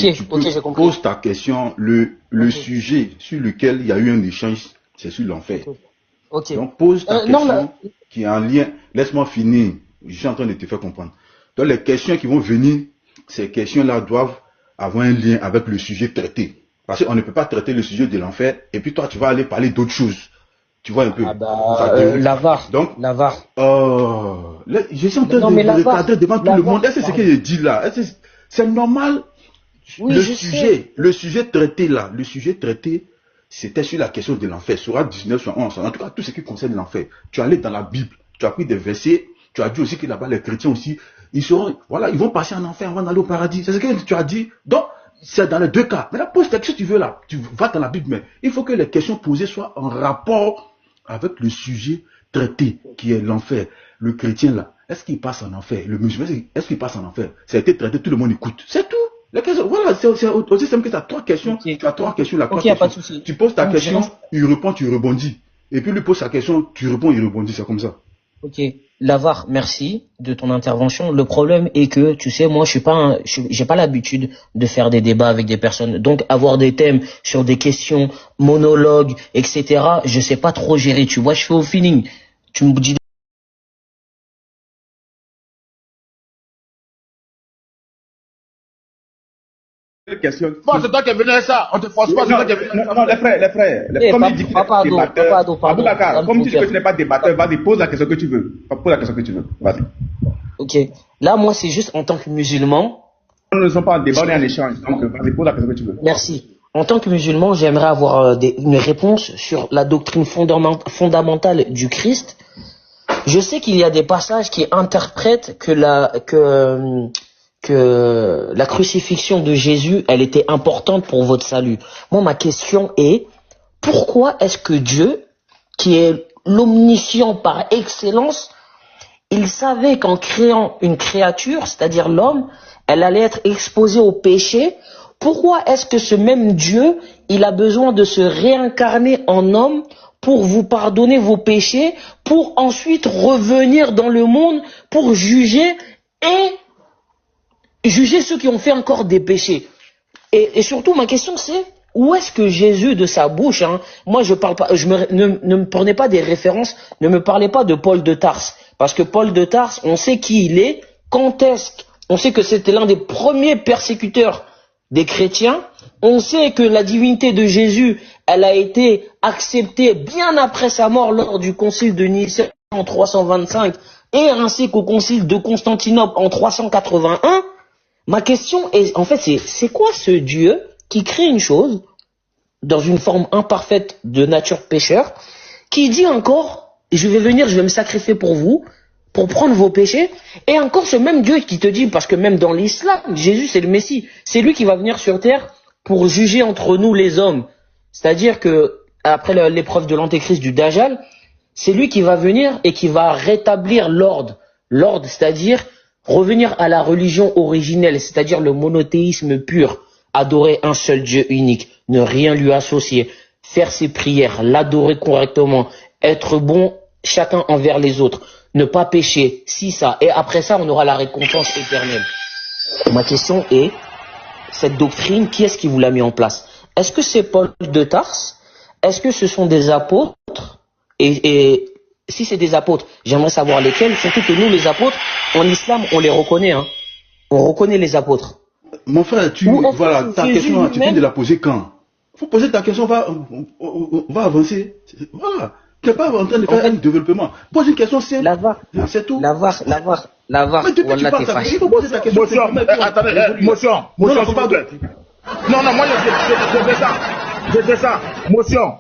Ok, tu ok, peux j'ai compris. pose ta question. Le Ok, sujet sur lequel il y a eu un échange, c'est sur l'enfer. ok, ok. Donc pose ta Non, là, question qui est en lien. Laisse-moi finir. Je suis en train de te faire comprendre. Donc les questions qui vont venir, ces questions-là doivent avoir un lien avec le sujet traité. Parce qu'on ne peut pas traiter le sujet de l'enfer et puis toi tu vas aller parler d'autres choses. Tu vois un peu. ah Ça bah, déroule. l'avare, Donc, l'avare. là, je suis en train Non, mais de recadrer devant tout le l'avare, monde. Est-ce que ce que je dis là, c'est normal? oui, je sais. Le sujet traité là, le sujet traité, c'était sur la question de l'enfer. Surah 19, sur 11. En tout cas, tout ce qui concerne l'enfer. Tu es allé dans la Bible, tu as pris des versets, tu as dit aussi que là-bas, les chrétiens aussi, voilà, ils vont passer en enfer avant d'aller au paradis. C'est ce que tu as dit. Donc, c'est dans les deux cas. Maintenant, pose ta question si tu veux là. Tu vas dans la Bible, mais il faut que les questions posées soient en rapport avec le sujet traité, qui est l'enfer. Le chrétien là, est-ce qu'il passe en enfer? Le musulman, est-ce qu'il passe en enfer? Ça a été traité, tout le monde écoute. C'est tout. La question, voilà, c'est aussi simple que tu as trois questions. Ok, Tu as trois questions, là, ok, trois y a pas questions. de souci. Tu poses ta Donc, je question, lance. il répond, tu rebondis. Et puis lui pose sa question, tu réponds, il rebondit. C'est comme ça. Ok, Lavar, merci de ton intervention. Le problème est que, tu sais, moi, j'ai pas l'habitude de faire des débats avec des personnes. Donc, avoir des thèmes sur des questions, monologues, etc., je sais pas trop gérer. Tu vois, je fais au feeling. Tu me dis. Question. Bon, c'est toi qui es venu avec ça. On te force pas, c'est Non, toi qui es venu avec ça. non, Eh, comme il dit qu'il est Papa Ado, débatteur, pardon. Aboubakar, Calme comme ton tu dis que cœur. tu n'es pas débatteur, vas-y, pose la question que tu veux. Pose la question que tu veux. Vas-y. Ok. Là, moi, c'est juste en tant que musulman. Nous ne sommes pas en débat, on est en échange. Donc, vas-y, pose la question que tu veux. Merci. En tant que musulman, j'aimerais avoir une réponse sur la doctrine fondamentale du Christ. Je sais qu'il y a des passages qui interprètent que la crucifixion de Jésus, elle était importante pour votre salut. Moi, ma question est, pourquoi est-ce que Dieu, qui est l'omniscient par excellence, il savait qu'en créant une créature, c'est-à-dire l'homme, elle allait être exposée au péché. Pourquoi est-ce que ce même Dieu, il a besoin de se réincarner en homme pour vous pardonner vos péchés, pour ensuite revenir dans le monde pour juger ceux qui ont fait encore des péchés? Et surtout, ma question c'est, où est-ce que Jésus de sa bouche, moi je parle pas, ne me prenez pas des références, ne me parlez pas de Paul de Tarse, parce que Paul de Tarse, on sait qui il est, on sait que c'était l'un des premiers persécuteurs des chrétiens, on sait que la divinité de Jésus, elle a été acceptée bien après sa mort lors du concile de Nicée en 325 et ainsi qu'au concile de Constantinople en 381. Ma question est, en fait, c'est quoi ce Dieu qui crée une chose dans une forme imparfaite de nature pécheur, qui dit encore, je vais venir, je vais me sacrifier pour vous, pour prendre vos péchés, et encore ce même Dieu qui te dit, parce que même dans l'islam, Jésus c'est le Messie, c'est lui qui va venir sur terre pour juger entre nous les hommes. C'est-à-dire que, après l'épreuve de l'antéchrist du Dajjal, c'est lui qui va venir et qui va rétablir l'ordre. L'ordre, c'est-à-dire revenir à la religion originelle, c'est-à-dire le monothéisme pur, adorer un seul Dieu unique, ne rien lui associer, faire ses prières, l'adorer correctement, être bon chacun envers les autres, ne pas pécher, si ça, et après ça on aura la récompense éternelle. Ma question est, cette doctrine, qui est-ce qui vous l'a mis en place? Est-ce que c'est Paul de Tarse? Est-ce que ce sont des apôtres? Et si c'est des apôtres, j'aimerais savoir lesquels, surtout que nous les apôtres, en islam, on les reconnaît, on reconnaît les apôtres. Mon frère, voilà, ta question, tu viens de la poser quand? Faut poser ta question, on va avancer. Voilà. Tu n'es pas en train de faire un développement. Pose une question simple. C'est tout. Lavar. Mais depuis que tu parles, il faut poser ta question. Attendez, motion, s'il vous plaît. Non, moi je fais ça.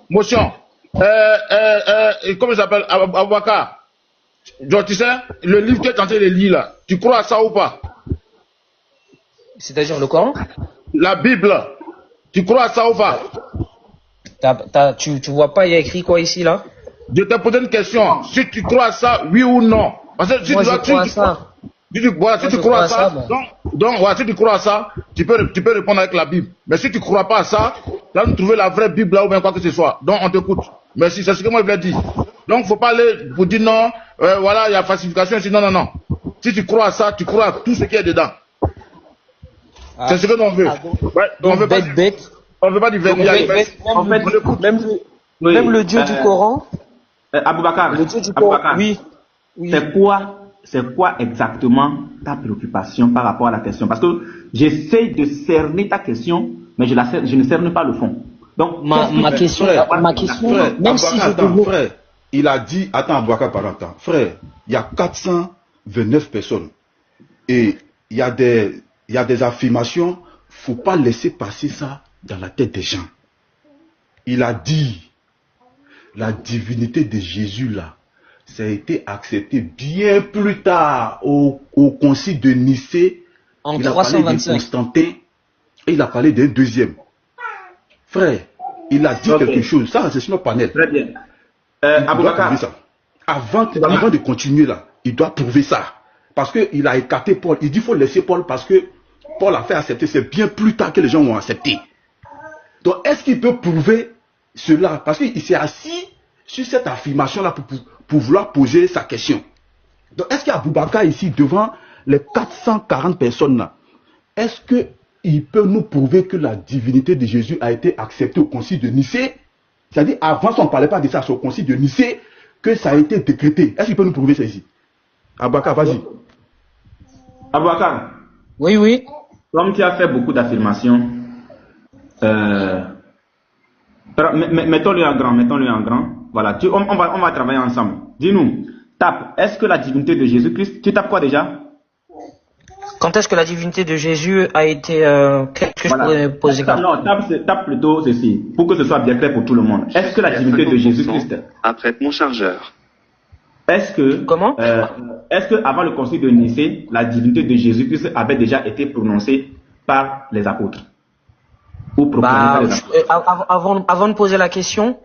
Motion. Comment il s'appelle? Aboubakar. Genre, tu sais, le livre que tu es en train de lire là, tu crois à ça ou pas? C'est-à-dire le Coran? La Bible, tu crois à ça ou pas? Tu vois pas, il y a écrit quoi ici là? Je t'ai posé une question. Si tu crois à ça, oui ou non? Parce que si moi, tu crois à ça. Si tu crois à ça, si tu crois à ça, tu peux répondre avec la Bible. Mais si tu crois pas à ça, là nous trouver la vraie Bible là ou bien quoi que ce soit. Donc on t'écoute. Merci, c'est ce que moi je voulais dire. Donc faut pas aller pour dire non, voilà, il y a falsification ici. Non. Si tu crois à ça, tu crois à tout ce qui est dedans. C'est ce que nous on veut. Ouais, on veut pas bête. on veut pas du verbe. En fait, Même le Dieu du Coran. Aboubakar, Le Dieu du Coran. Aboubakar, Oui. c'est quoi exactement ta préoccupation par rapport à la question? Parce que j'essaie de cerner ta question, mais je ne cerne pas le fond. Donc, Ma question, frère, même si je attends, te frère, il a dit, attends, Abouaka, par attends, frère, il y a 429 personnes et il y a des affirmations, faut pas laisser passer ça dans la tête des gens. Il a dit, la divinité de Jésus là, ça a été accepté bien plus tard au concile de Nicée. en Il a parlé de 325. Constantin et il a parlé d'un deuxième. Frère, il a dit Ok. quelque chose. Ça, c'est sur notre panel. très bien. Il doit Aboubakar, prouver ça. Avant de continuer là, il doit prouver ça. Parce qu'il a écarté Paul. Il dit qu'il faut laisser Paul parce que Paul a fait accepter. C'est bien plus tard que les gens ont accepté. Donc, est-ce qu'il peut prouver cela? Parce qu'il s'est assis sur cette affirmation-là pour vouloir poser sa question. Donc, est-ce qu'il y a Aboubakar ici devant les 440 personnes là? Est-ce qu'il peut nous prouver que la divinité de Jésus a été acceptée au concile de Nicée? C'est-à-dire, avant, on ne parlait pas de ça, c'est au concile de Nicée que ça a été décrété. Est-ce qu'il peut nous prouver ça ici? Aboubakar, vas-y. Aboubakar, Oui. comme tu as fait beaucoup d'affirmations, mettons-le en grand. Voilà, on va travailler ensemble. Dis-nous, est-ce que la divinité de Jésus-Christ, tu tapes quoi déjà? Quand est-ce que la divinité de Jésus a été... Qu'est-ce que je pourrais poser comme... Non, tape plutôt ceci, pour que ce soit bien clair pour tout le monde. Est-ce que la divinité de Jésus-Christ... Après mon chargeur. Est-ce que... Comment est-ce que avant le concile de Nicée, la divinité de Jésus-Christ avait déjà été prononcée par les apôtres? Ou proclamée par les apôtres? Avant de poser la question...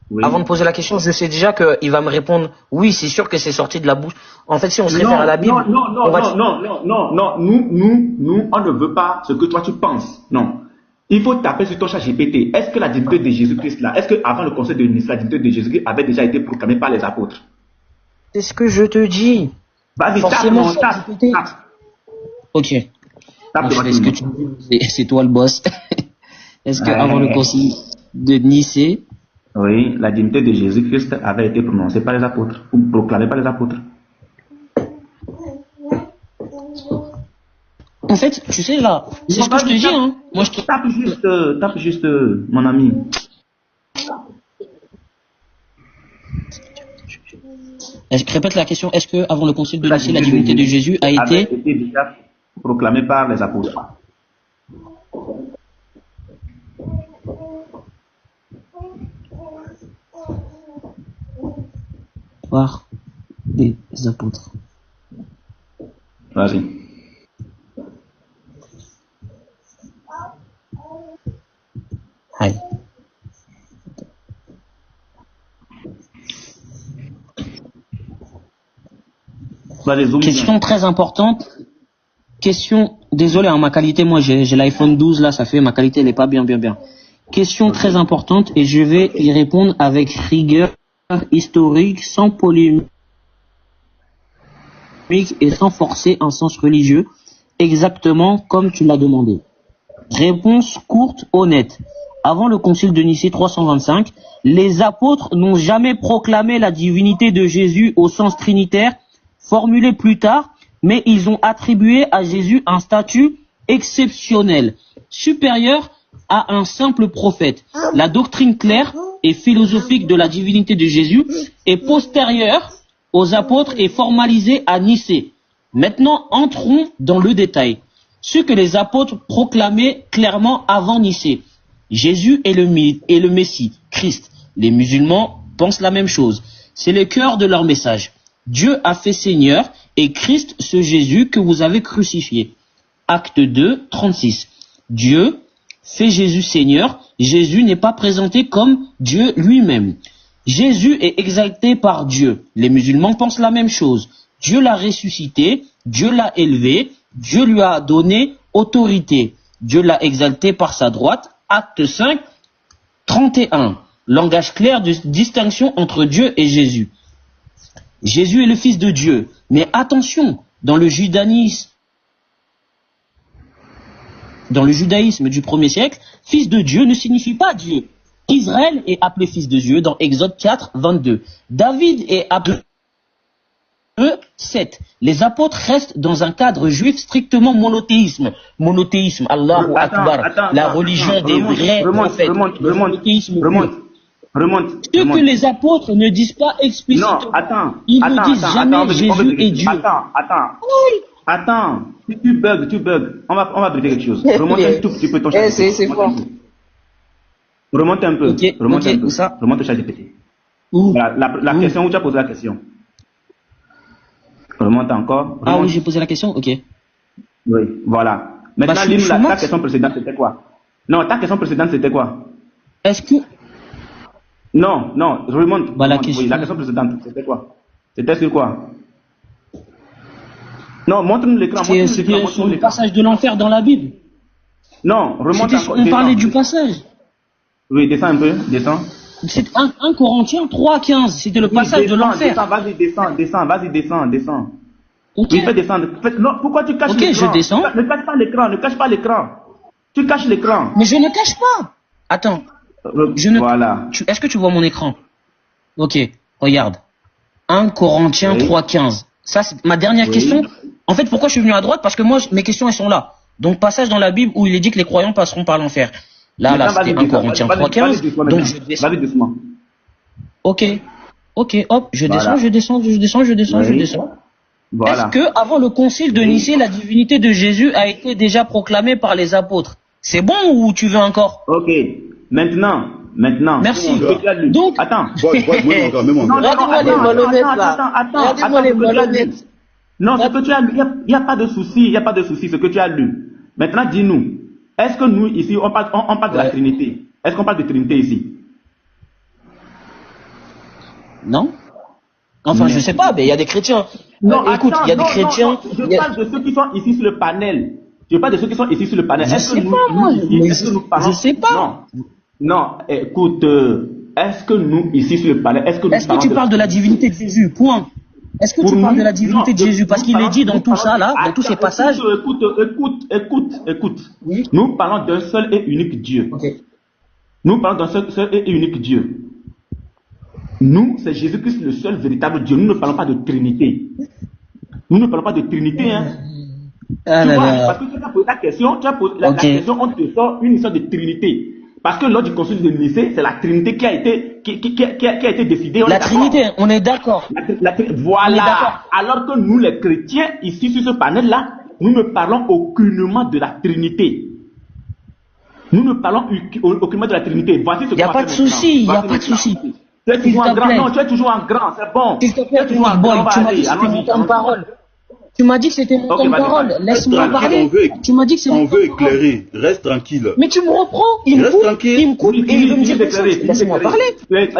Oui. Avant de poser la question, je sais déjà qu'il va me répondre oui, c'est sûr que c'est sorti de la bouche. En fait, si on se réfère à la Bible, non, nous, on ne veut pas ce que toi tu penses. Non. Il faut taper sur ton chat GPT. Est-ce que la divinité de Jésus-Christ là, est-ce que avant le concile de Nice, la divinité de Jésus-Christ avait déjà été proclamée par les apôtres? c'est ce que je te dis. Vas-y, Forcément, tape. Ok. Tape Je fais ce que tu me dis, c'est toi le boss. Est-ce que avant le concile de Nicée, Oui, la divinité de Jésus-Christ avait été prononcée par les apôtres, ou proclamée par les apôtres. en fait, tu sais là, c'est ce que je te dis, hein. Moi, je te... Tape juste, mon ami. Je répète la question. Est-ce que avant le concile de Nicée, la divinité de Jésus a avait été... été déjà proclamée par les apôtres. par les apôtres? Vas-y. Aïe. Vas-y, zoom. Question très importante. Question, désolé, ma qualité, moi j'ai l'iPhone 12 là, ça fait, ma qualité elle est pas bien. Question très importante et je vais y répondre avec rigueur historique, sans polémique et sans forcer un sens religieux, exactement comme tu l'as demandé. Réponse courte, honnête. Avant le concile de Nicée 325, les apôtres n'ont jamais proclamé la divinité de Jésus au sens trinitaire, formulé plus tard, mais ils ont attribué à Jésus un statut exceptionnel, supérieur à un simple prophète. La doctrine claire et philosophique de la divinité de Jésus est postérieure aux apôtres et formalisée à Nicée. Maintenant, entrons dans le détail. Ce que les apôtres proclamaient clairement avant Nicée. Jésus est le Messie, Christ. Les musulmans pensent la même chose. C'est le cœur de leur message. Dieu a fait Seigneur et Christ ce Jésus que vous avez crucifié. Acte 2, 36. Dieu fait Jésus Seigneur. Jésus n'est pas présenté comme Dieu lui-même. Jésus est exalté par Dieu. Les musulmans pensent la même chose. Dieu l'a ressuscité, Dieu l'a élevé, Dieu lui a donné autorité. Dieu l'a exalté par sa droite. Acte 5, 31. Langage clair de distinction entre Dieu et Jésus. Jésus est le Fils de Dieu. Mais attention, dans le judaïsme, dans le judaïsme du 1er siècle, fils de Dieu ne signifie pas Dieu. Israël est appelé fils de Dieu dans Exode 4, 22. David est appelé 7. Les apôtres restent dans un cadre juif strictement monothéisme. Monothéisme, Allahu Akbar, la religion des vrais prophètes. Remonte. Ce que les apôtres ne disent pas explicitement. Non, attends. Ils ne disent jamais Jésus est Dieu. Attends. Tu bugs. On va vérifier quelque chose. Remonte un tout petit peu ton chat. C'est fort. Remonte un peu. Remonte un peu. Ça. Remonte au chat GPT. Voilà, la question où tu as posé la question. Remonte encore. Ah oui, j'ai posé la question, ok. Oui, voilà. Maintenant, lis-nous ta question précédente, c'était quoi? Non, ta question précédente, c'était quoi? Est-ce que... Non, je remonte. Bah, la question... Oui, la question précédente, c'était quoi? C'était sur quoi? Non, montre-nous l'écran. C'était sur le passage de l'enfer dans la Bible. Non, remonte encore. On parlait du passage. Oui, descends un peu, descends. C'est 1 Corinthiens 3,15. C'était le passage de l'enfer. Vas-y, descends. Ok. Oui, fais descendre. Non, pourquoi tu caches l'écran? Ok, je descends. Ne cache pas l'écran. Tu caches l'écran. Mais je ne cache pas. Attends. Voilà. Est-ce que tu vois mon écran? Ok, regarde. 1 Corinthiens 3,15. Ça, c'est ma dernière question. En fait, pourquoi je suis venu à droite? Parce que moi, mes questions, elles sont là. Donc, passage dans la Bible où il est dit que les croyants passeront par l'enfer. Là, c'était 1 Corinthiens 3,15. Donc, je descends. Vas-y doucement. Ok, hop, je descends. Voilà. Est-ce que, avant le concile de Nicée, la divinité de Jésus a été déjà proclamée par les apôtres? C'est bon ou tu veux encore? Ok, maintenant. Merci. Donc, attends. Regardez-moi les malhonnêtes là. Regardez-moi les malhonnêtes. Non, ce que tu as lu, il n'y a pas de souci, ce que tu as lu. Maintenant, dis-nous, est-ce que nous, ici, on parle de la Trinité? Est-ce qu'on parle de Trinité ici? Non. Enfin, je sais pas, mais il y a des chrétiens. Non, écoute, il y a des chrétiens. Je parle de ceux qui sont ici sur le panel. Je sais pas. Non, écoute, est-ce que nous, ici sur le panel, est-ce que tu parles de la divinité de Jésus? Point. Est-ce que tu parles de la divinité de Jésus? Parce qu'il est dit dans tout ça, là, dans tous ces passages. Écoute. Oui. Nous parlons d'un seul et unique Dieu. Okay. Nous parlons d'un seul et unique Dieu. Nous, c'est Jésus-Christ le seul véritable Dieu. Nous ne parlons pas de Trinité. Hein. Parce que tu as posé la question, la question, on te sort une histoire de Trinité. Parce que lors du concile de Nicée, c'est la Trinité qui a été décidée. La Trinité, on est d'accord. Voilà. Alors que nous, les chrétiens, ici sur ce panel-là, nous ne parlons aucunement de la Trinité. Nous ne parlons aucunement de la Trinité. Voici ce il n'y a pas de souci, il n'y a pas de souci. Tu es toujours en grand. Non, tu es toujours en grand, c'est bon. S'il te plaît, tu m'as dit que c'était mon temps de parole. Tu m'as dit que c'était mon temps de parole. Laisse-moi parler. Tu m'as dit que c'est mon temps de parole. On veut éclairer. Reste tranquille. Mais tu me reprends. Il me coupe et il veut me dire quelque chose. Laisse-moi parler.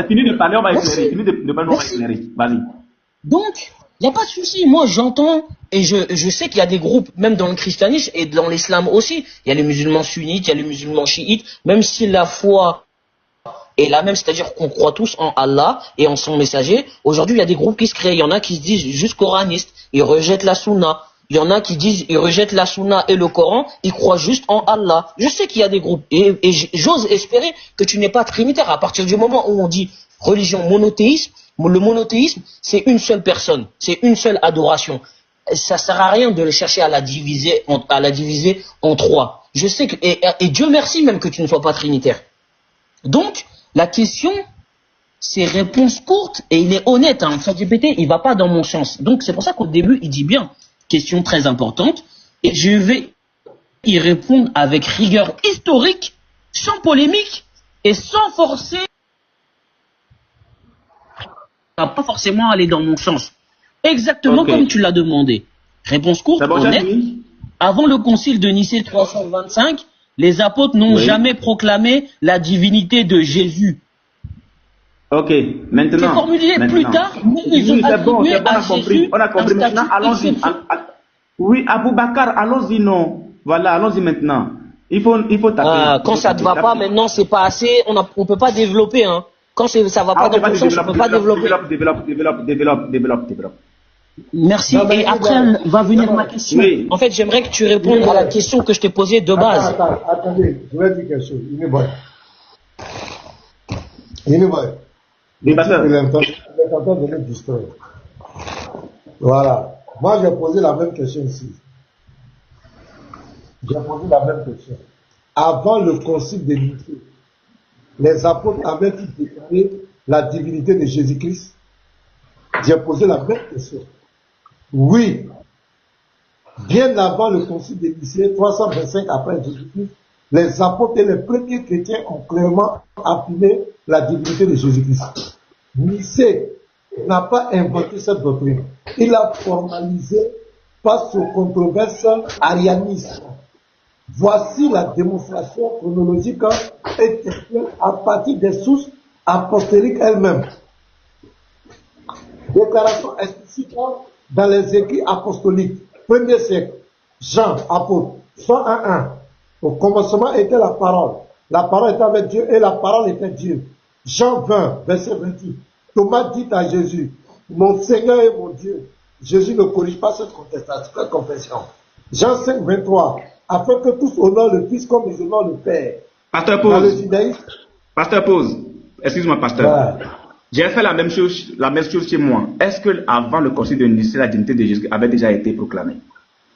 Fini de parler, on va éclairer. Fini de parler, on va éclairer. Vas-y. Donc, il n'y a pas de souci. Moi, j'entends et je sais qu'il y a des groupes, même dans le christianisme et dans l'islam aussi. Il y a les musulmans sunnites, il y a les musulmans chiites. Même si la foi est la même, c'est-à-dire qu'on croit tous en Allah et en son messager. Aujourd'hui, il y a des groupes qui se créent. Il y en a qui se disent juste coranistes. Ils rejettent la sunna. Il y en a qui disent, ils rejettent la sunna et le Coran. Ils croient juste en Allah. Je sais qu'il y a des groupes. Et j'ose espérer que tu n'es pas trinitaire. À partir du moment où on dit religion monothéisme, le monothéisme, c'est une seule personne. C'est une seule adoration. Ça sert à rien de le chercher à la diviser en trois. Je sais que, et Dieu merci même que tu ne sois pas trinitaire. Donc, la question, c'est réponse courte et il est honnête. ChatGPT, il va pas dans mon sens. Donc, c'est pour ça qu'au début, il dit bien, question très importante, et je vais y répondre avec rigueur historique, sans polémique et sans forcer à pas forcément aller dans mon sens. Exactement comme tu l'as demandé. Réponse courte, honnête. Avant le concile de Nicée 325, les apôtres n'ont jamais proclamé la divinité de Jésus. Ok, maintenant. C'est formulé plus tard, mais ils ont attribué à Jésus. On a compris. Maintenant, allons-y. Oui, Aboubakar, allons-y, non. Voilà, allons-y maintenant. Il faut taper. Quand ça ne va pas, maintenant, c'est pas assez. On ne peut pas développer. Quand ça va pas dans ton sens, on ne peut pas développer. Développe. Merci. Non, mais Et il est après bon. va venir Non, ma non. question. Oui. En fait, j'aimerais que tu répondes à la question que je t'ai posée de base. Attendez, je vais dire quelque chose. Il est bon. Il est bon. Oui, pasteur. Il est en train de me distraire. Voilà. Moi, j'ai posé la même question ici. J'ai posé la même question. Avant le concile de Nicée, les apôtres avaient-ils déclaré la divinité de Jésus-Christ? J'ai posé la même question. Oui. Bien avant le concile de Nicée, 325 après Jésus-Christ, les apôtres et les premiers chrétiens ont clairement affirmé la divinité de Jésus-Christ. Nicée n'a pas inventé cette doctrine. Il a formalisé par son controverse arianisme. Voici la démonstration chronologique et textuelle à partir des sources apostoliques elles-mêmes. Déclaration explicite dans les écrits apostoliques. Premier siècle, Jean, apôtre, 101. Au commencement était la parole. La parole était avec Dieu et la parole était Dieu. Jean 20, verset 28. Thomas dit à Jésus, mon Seigneur et mon Dieu. Jésus ne corrige pas cette contestation, cette confession. Jean 5, 23. Afin que tous honorent le Fils comme ils honorent le Père. Pasteur, Dans le pause. judaïsme, Pasteur, pause. Excuse-moi, pasteur. voilà. J'ai fait la même chose chez moi. Est-ce que avant le concile de Nicée, la divinité de Jésus avait déjà été proclamée?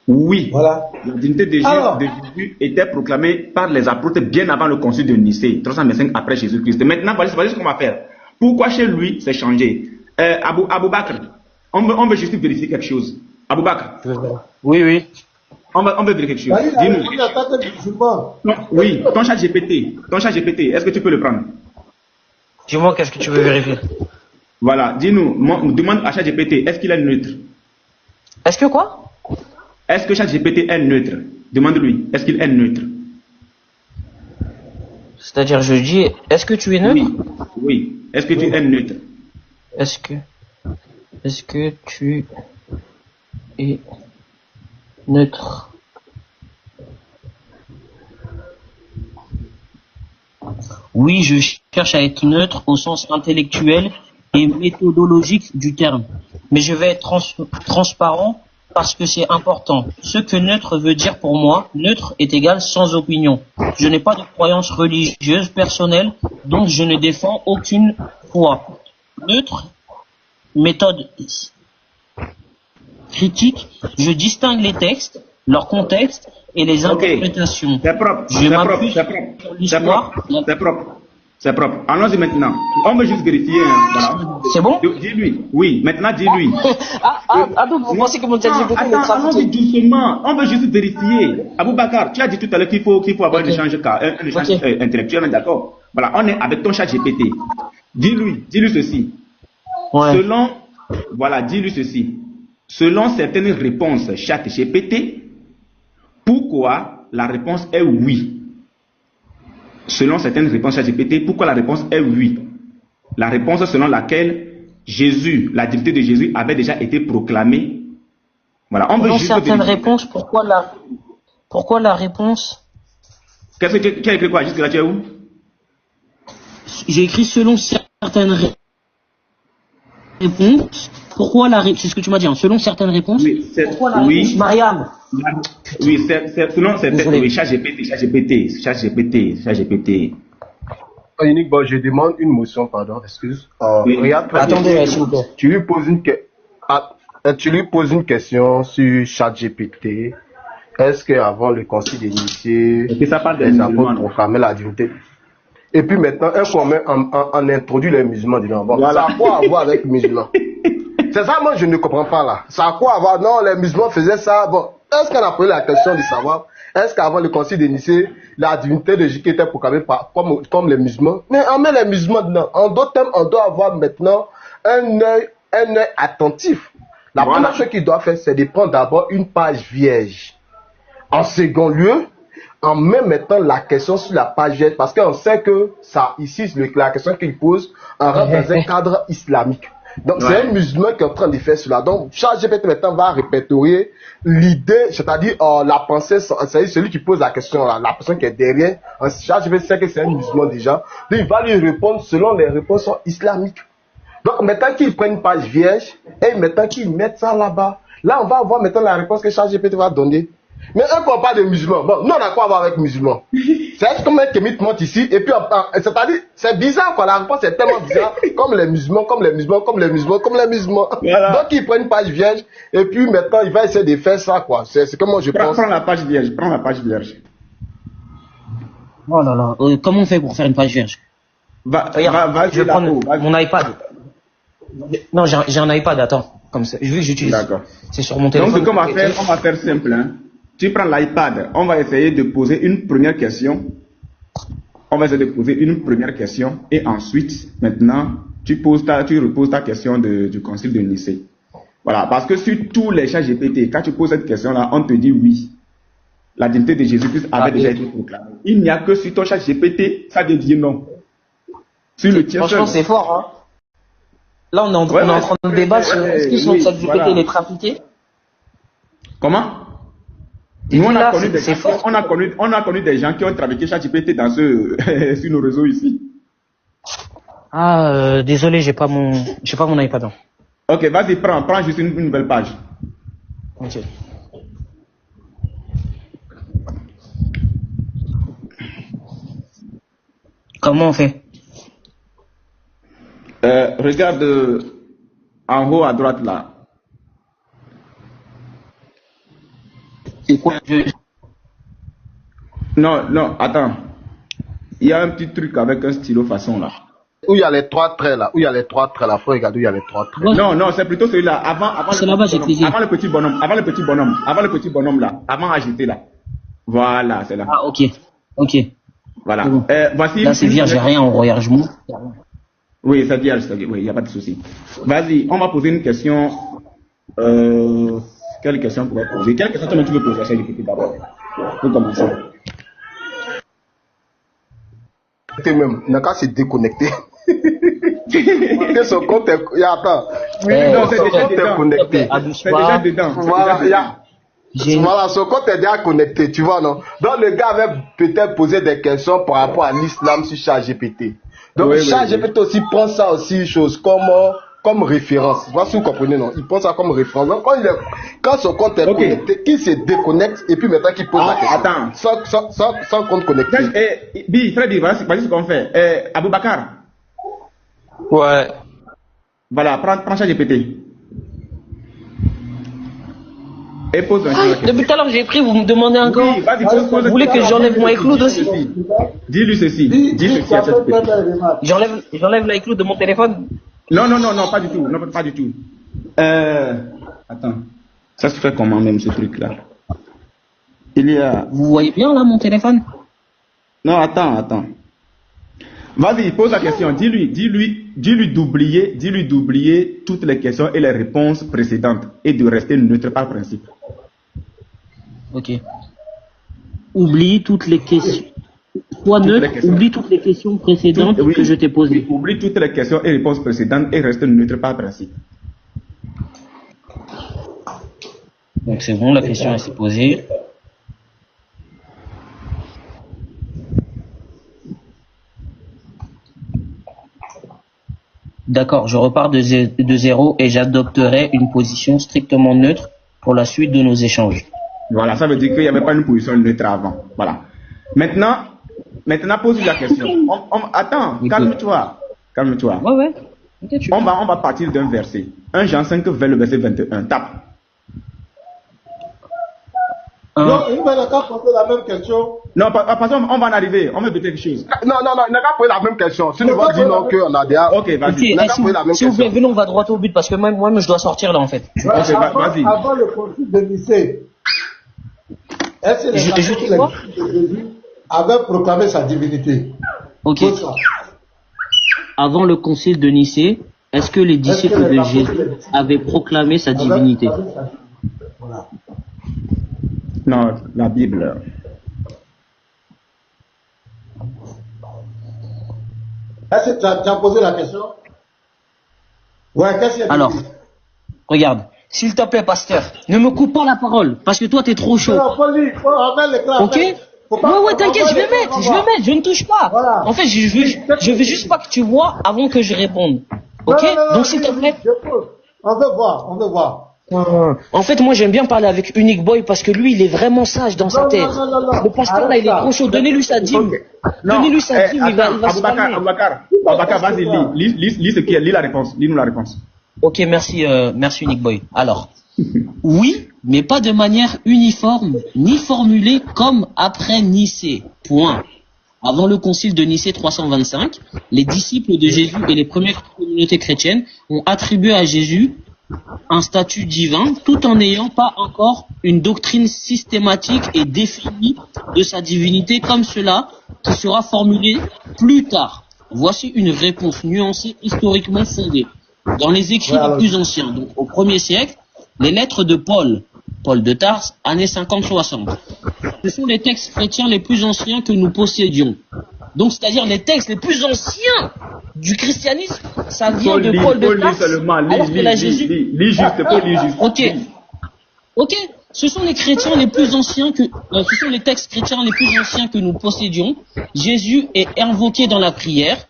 Oui. Voilà. La divinité de Jésus était proclamée par les apôtres bien avant le concile de Nicée, 325 après Jésus-Christ. Maintenant, voilà ce qu'on va faire. Pourquoi chez lui c'est changé? Abou Bakr, on veut juste vérifier quelque chose. Abou Bakr, Oui, oui. on veut vérifier quelque chose. Dis-nous. Il attaque les musulmans. Oui, ton chat GPT, est-ce que tu peux le prendre? Dis-moi, qu'est-ce que tu veux vérifier? Voilà, dis-nous, demande à ChatGPT, est-ce qu'il est neutre? Est-ce que quoi? Est-ce que ChatGPT est neutre? Demande-lui, est-ce qu'il est neutre? C'est-à-dire, je dis, est-ce que tu es neutre? Oui, oui. Est-ce que tu es neutre? Est-ce que tu es neutre? Oui, je cherche à être neutre au sens intellectuel et méthodologique du terme. Mais je vais être transparent parce que c'est important. Ce que neutre veut dire pour moi, neutre est égal sans opinion. Je n'ai pas de croyance religieuse personnelle, donc je ne défends aucune foi. Neutre, méthode critique, je distingue les textes, leur contexte et les interprétations. C'est propre, Je c'est propre, m'appuie c'est sur propre, l'histoire. c'est propre, c'est propre. Allons-y maintenant. On veut juste vérifier. Voilà. C'est bon? Dis-lui. Oui, maintenant dis-lui. Donc vous pensez que mon ChatGPT est Attends, allons-y trafiqué? doucement. On veut juste vérifier. Abou Bakar, tu as dit tout à l'heure qu'il faut avoir un échange intellectuel, d'accord? Voilà, on est avec ton chat GPT. Dis-lui ceci. Ouais. Dis-lui ceci. Selon certaines réponses chat GPT, pourquoi la réponse est oui? Selon certaines réponses chat GPT, pourquoi la réponse est oui? La réponse selon laquelle Jésus, la divinité de Jésus avait déjà été proclamée. Voilà, on veut Selon juste certaines vérifier. réponses, pourquoi la réponse? Qu'est-ce que tu as écrit quoi? Jusque là, tu es où? J'ai écrit selon certaines réponses. Pourquoi la réponse? C'est ce que tu m'as dit, hein. Selon certaines réponses. Oui, Pourquoi la réponse, Mariam? Oui, c'est selon certaines. Désolé. Oui, chat GPT. Unique, bon, je demande une motion, pardon, excuse. Oui. Regarde, Attendez, s'il vous plaît. tu lui poses une question sur ChatGPT. Est-ce qu'avant le concile d'initié, Et puis ça parle des les apôtres musulmans. proclamaient la divinité? Et puis maintenant, on introduit les musulmans dedans. Bon, Voilà. ça a quoi à voir avec les musulmans? C'est ça, moi, je ne comprends pas là. Ça a quoi à voir? Non, les musulmans faisaient ça. Bon, est-ce qu'on a posé la question de savoir, est-ce qu'avant le concile de Nicée, la divinité de Jésus était proclamée comme les musulmans? Mais on met les musulmans dedans. En d'autres termes, on doit avoir maintenant un œil attentif. La première chose qu'il doit faire, c'est de prendre d'abord une page vierge. En second lieu, on met maintenant la question sur la page vierge parce qu'on sait que ça, ici, la question qu'il pose, on rentre dans un cadre islamique. Donc, c'est un musulman qui est en train de faire cela. Donc, ChatGPT maintenant va répertorier l'idée, c'est-à-dire la pensée, c'est-à-dire celui qui pose la question, là, la personne qui est derrière. ChatGPT sait que c'est un musulman déjà. Donc, il va lui répondre selon les réponses islamiques. Donc maintenant qu'ils prennent une page vierge et maintenant qu'ils mettent ça là-bas, là on va voir maintenant la réponse que ChatGPT va donner. Mais eux qu'on parle de musulmans, bon, nous on a quoi à voir avec musulmans? C'est comme un kémite monte ici et puis c'est-à-dire c'est bizarre quoi, la réponse est tellement bizarre, comme les musulmans, comme les musulmans, comme les musulmans, comme les musulmans. Voilà. Donc ils prennent une page vierge et puis maintenant il va essayer de faire ça quoi. C'est comme moi je pense. Prends la page vierge, prends la page vierge. Oh là là, comment on fait pour faire une page vierge? Vas-y, je vais prendre vas-y. mon iPad. Non, j'ai un iPad, attends. Comme ça, vu que j'utilise. D'accord. C'est sur mon téléphone. Donc, ce qu'on va faire, on va faire simple. Hein. Tu prends l'iPad, on va essayer de poser une première question. On va essayer de poser une première question. Et ensuite, maintenant, tu reposes ta question du concile de Nicée. Voilà. Parce que sur tous les chats GPT, quand tu poses cette question-là, on te dit oui. La divinité de Jésus-Christ avait déjà été proclamée. Il n'y a que sur ton chat GPT, ça te dit non. Sur le tien franchement, seul. c'est fort, hein. Là, on est en train de débattre sur est-ce qu'ils sont chat GPT les trafiqués. Comment? Nous, on a connu des gens qui ont trafiqué ChatGPT sur nos réseaux ici. Ah, désolé, j'ai pas mon iPad. Hein. Ok, vas-y, prends juste une nouvelle page. Ok. Comment on fait? Regarde en haut à droite là. C'est quoi? Non, attends. Il y a un petit truc avec un stylo façon là. Où il y a les trois traits là, faut regarder où il y a les trois traits. Ouais. Non, c'est plutôt celui-là. Avant c'est là-bas, j'ai cliqué. Avant le petit bonhomme là. Avant ajouter là. Voilà, c'est là. Ah, ok. Voilà. Bon. Voici. Là, c'est vierge, j'ai rien, on regarde, je m'ouvre. Oui, c'est vierge, oui, il n'y a pas de souci. Vas-y, on va poser une question. Quelle question pourrait poser? Quelle question tu veux poser à ChatGPT d'abord? Pour commencer. Même, n'a qu'à se déconnecter. Que son compte est. Attends. Oui, non, c'est son déjà compte est connecté. C'est déjà dedans. Voilà, son compte est déjà connecté, tu vois, non? Donc, le gars avait peut-être posé des questions par rapport à l'islam sur ChatGPT. Donc, ChatGPT aussi prend ça aussi, chose comme référence. Voilà si vous comprenez, non? Il prend ça comme référence. Donc, quand son compte est connecté, il se déconnecte et puis maintenant qu'il pose la question. Attends. Sans compte connecté. Freddy, voilà ce qu'on fait. Aboubacar. Ouais. Voilà, prends ChatGPT. Et pose un question. Depuis tout à l'heure, j'ai pris, vous me demandez encore. Oui, vas-y, pose vous voulez que j'enlève mon iCloud aussi? Dis-lui ceci. À ChatGPT. J'enlève l'iCloud de mon téléphone? Non, pas du tout. Non, pas du tout. Attends. Ça se fait comment même ce truc-là? Il y a. Vous voyez bien là mon téléphone? Non, attends. Vas-y, pose la question. Dis-lui d'oublier toutes les questions et les réponses précédentes et de rester neutre par principe. Ok. Oublie toutes les questions. Sois neutre, oublie toutes les questions précédentes que je t'ai posées. Oublie toutes les questions et réponses précédentes et reste neutre par principe. Donc c'est bon, la question s'est posée. D'accord, je repars de zéro et j'adopterai une position strictement neutre pour la suite de nos échanges. Voilà, ça veut dire qu'il n'y avait pas une position neutre avant. Voilà. Maintenant, pose la question. Attends, oui, calme-toi. Ouais. On va partir d'un verset. 1 Jean 5 vers le verset 21. Tape. Non, il va pas poser la même question. Non, parce qu'on va en arriver. On va peut-être quelque chose. Non, il n'a qu'à poser la même question. Si nous va dire non, qu'on a déjà. Ok, vas-y. S'il vous plaît, venez, on va droit au but parce que moi, je dois sortir là en fait. Ok, vas-y. Avant le concile de Nicée, est-ce que les apôtres de Jésus avaient proclamé sa divinité? Ok. Avant le concile de Nicée, est-ce que les disciples de Jésus avaient proclamé sa divinité? Voilà. Non, la Bible. Est-ce que tu as posé la question? Ouais, qu'est-ce qu'il y a? Alors, regarde, s'il te plaît, pasteur, ne me coupe pas la parole, parce que toi, t'es trop chaud. Ok? Ouais, t'inquiète, je vais mettre, je ne touche pas. Voilà. En fait, je veux juste pas que tu vois avant que je réponde. Ok? Non, Donc, s'il te plaît. On veut voir. En fait, moi, j'aime bien parler avec Unique Boy parce que lui, il est vraiment sage dans sa tête. Le pasteur, là, il est trop chaud. Donnez-lui sa dîme. Donnez-lui sa dîme, il va se calmer. Aboubacar, vas-y, lis ce qui est, lis la réponse, lis-nous la réponse. Ok, merci Unique Boy. Alors, oui, mais pas de manière uniforme, ni formulée comme après Nicée. Point. Avant le concile de Nicée 325, les disciples de Jésus et les premières communautés chrétiennes ont attribué à Jésus un statut divin tout en n'ayant pas encore une doctrine systématique et définie de sa divinité comme cela qui sera formulée plus tard. Voici une réponse nuancée historiquement fondée. Dans les écrits les plus anciens, donc au 1er siècle, les lettres de Paul de Tarse, années 50-60. Ce sont les textes chrétiens les plus anciens que nous possédions. Donc, c'est-à-dire les textes les plus anciens du christianisme, ça vient de Paul de Tarse. Alors que là, Jésus... Lis juste, Paul, lis juste. Ok. Ce sont les chrétiens les plus anciens ce sont les textes chrétiens les plus anciens que nous possédions. Jésus est invoqué dans la prière.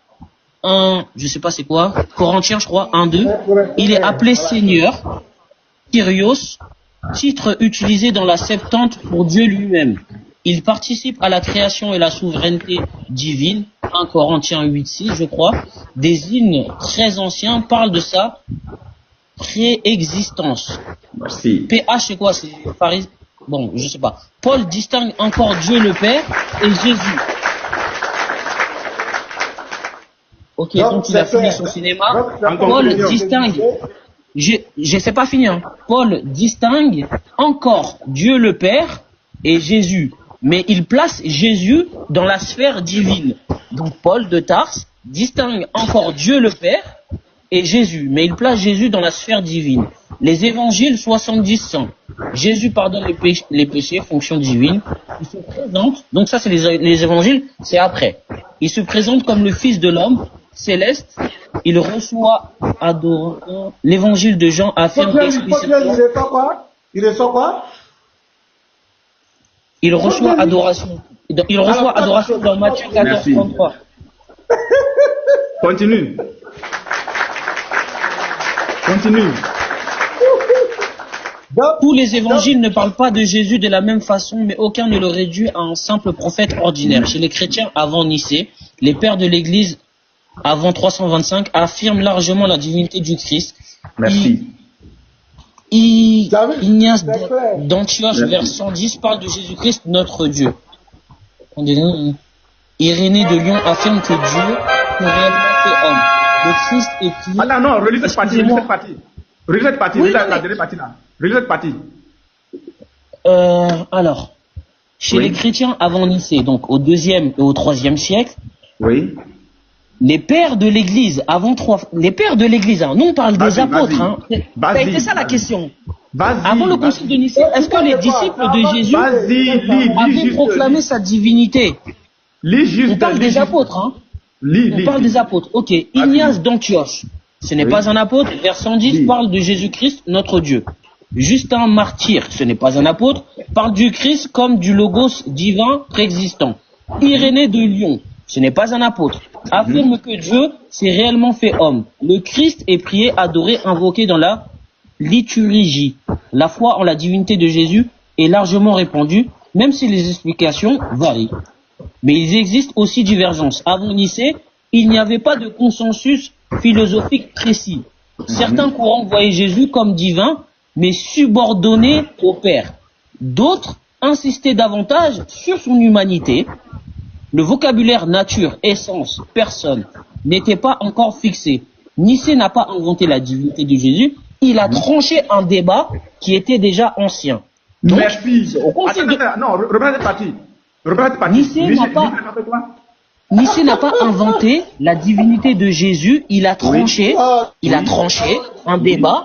Je sais pas c'est quoi, Corinthiens, je crois, 1-2. Il est appelé Seigneur, Kyrios, titre utilisé dans la Septante pour Dieu lui-même. Il participe à la création et la souveraineté divine, 1 Corinthiens 8-6, je crois. Des hymnes très anciens parlent de sa préexistence. Merci. PH, c'est quoi? C'est Paris. Bon, je sais pas. Paul distingue encore Dieu le Père et Jésus. Ok, donc il a fini son cinéma. Paul distingue. Je sais pas finir. Paul distingue encore Dieu le Père et Jésus. Mais il place Jésus dans la sphère divine. Donc Paul de Tarse distingue encore Dieu le Père et Jésus. Mais il place Jésus dans la sphère divine. Les évangiles 70-100. Jésus pardonne les péchés, fonction divine. Il se présente, donc ça c'est les évangiles, c'est après. Il se présente comme le Fils de l'homme, céleste. Il reçoit adorant. L'évangile de Jean affirme explicitement. Il reçoit quoi? Il reçoit adoration. Il reçoit adoration dans Matthieu 14-33. Continue. Tous les évangiles ne parlent pas de Jésus de la même façon, mais aucun ne le réduit à un simple prophète ordinaire. Chez les chrétiens avant Nicée, les pères de l'Église avant 325 affirment largement la divinité du Christ. Merci. Ignace d'Antioche, vers 110, parle de Jésus-Christ, notre Dieu. Irénée de Lyon affirme que Dieu est réellement fait homme. Le Christ est prié. Attends, non, relis cette partie. Relis cette partie, la dernière partie là. Relis cette partie. Alors, chez les chrétiens avant Nicée, donc au 2e et au 3e siècle, oui. Les pères de l'Église les pères de l'Église, nous on parle des apôtres, ça a été ça la question. Avant le concile de Nicée, est-ce que les disciples de Jésus avaient proclamé sa divinité? On parle des apôtres, on parle des apôtres. Ok, Ignace d'Antioche, ce n'est pas un apôtre, vers 110 parle de Jésus-Christ, notre Dieu. Justin Martyr, ce n'est pas un apôtre, parle du Christ comme du logos divin préexistant. Irénée de Lyon, ce n'est pas un apôtre, affirme que Dieu s'est réellement fait homme. Le Christ est prié, adoré, invoqué dans la liturgie. La foi en la divinité de Jésus est largement répandue, même si les explications varient. Mais il existe aussi divergences. Avant Nicée, il n'y avait pas de consensus philosophique précis. Certains courants voyaient Jésus comme divin, mais subordonné au Père. D'autres insistaient davantage sur son humanité. Le vocabulaire nature, essence, personne n'était pas encore fixé. Nicée n'a pas inventé la divinité de Jésus, il a tranché un débat qui était déjà ancien. Donc, merci. Non, reprends cette partie. Nicée n'a pas inventé la divinité de Jésus, il a tranché un débat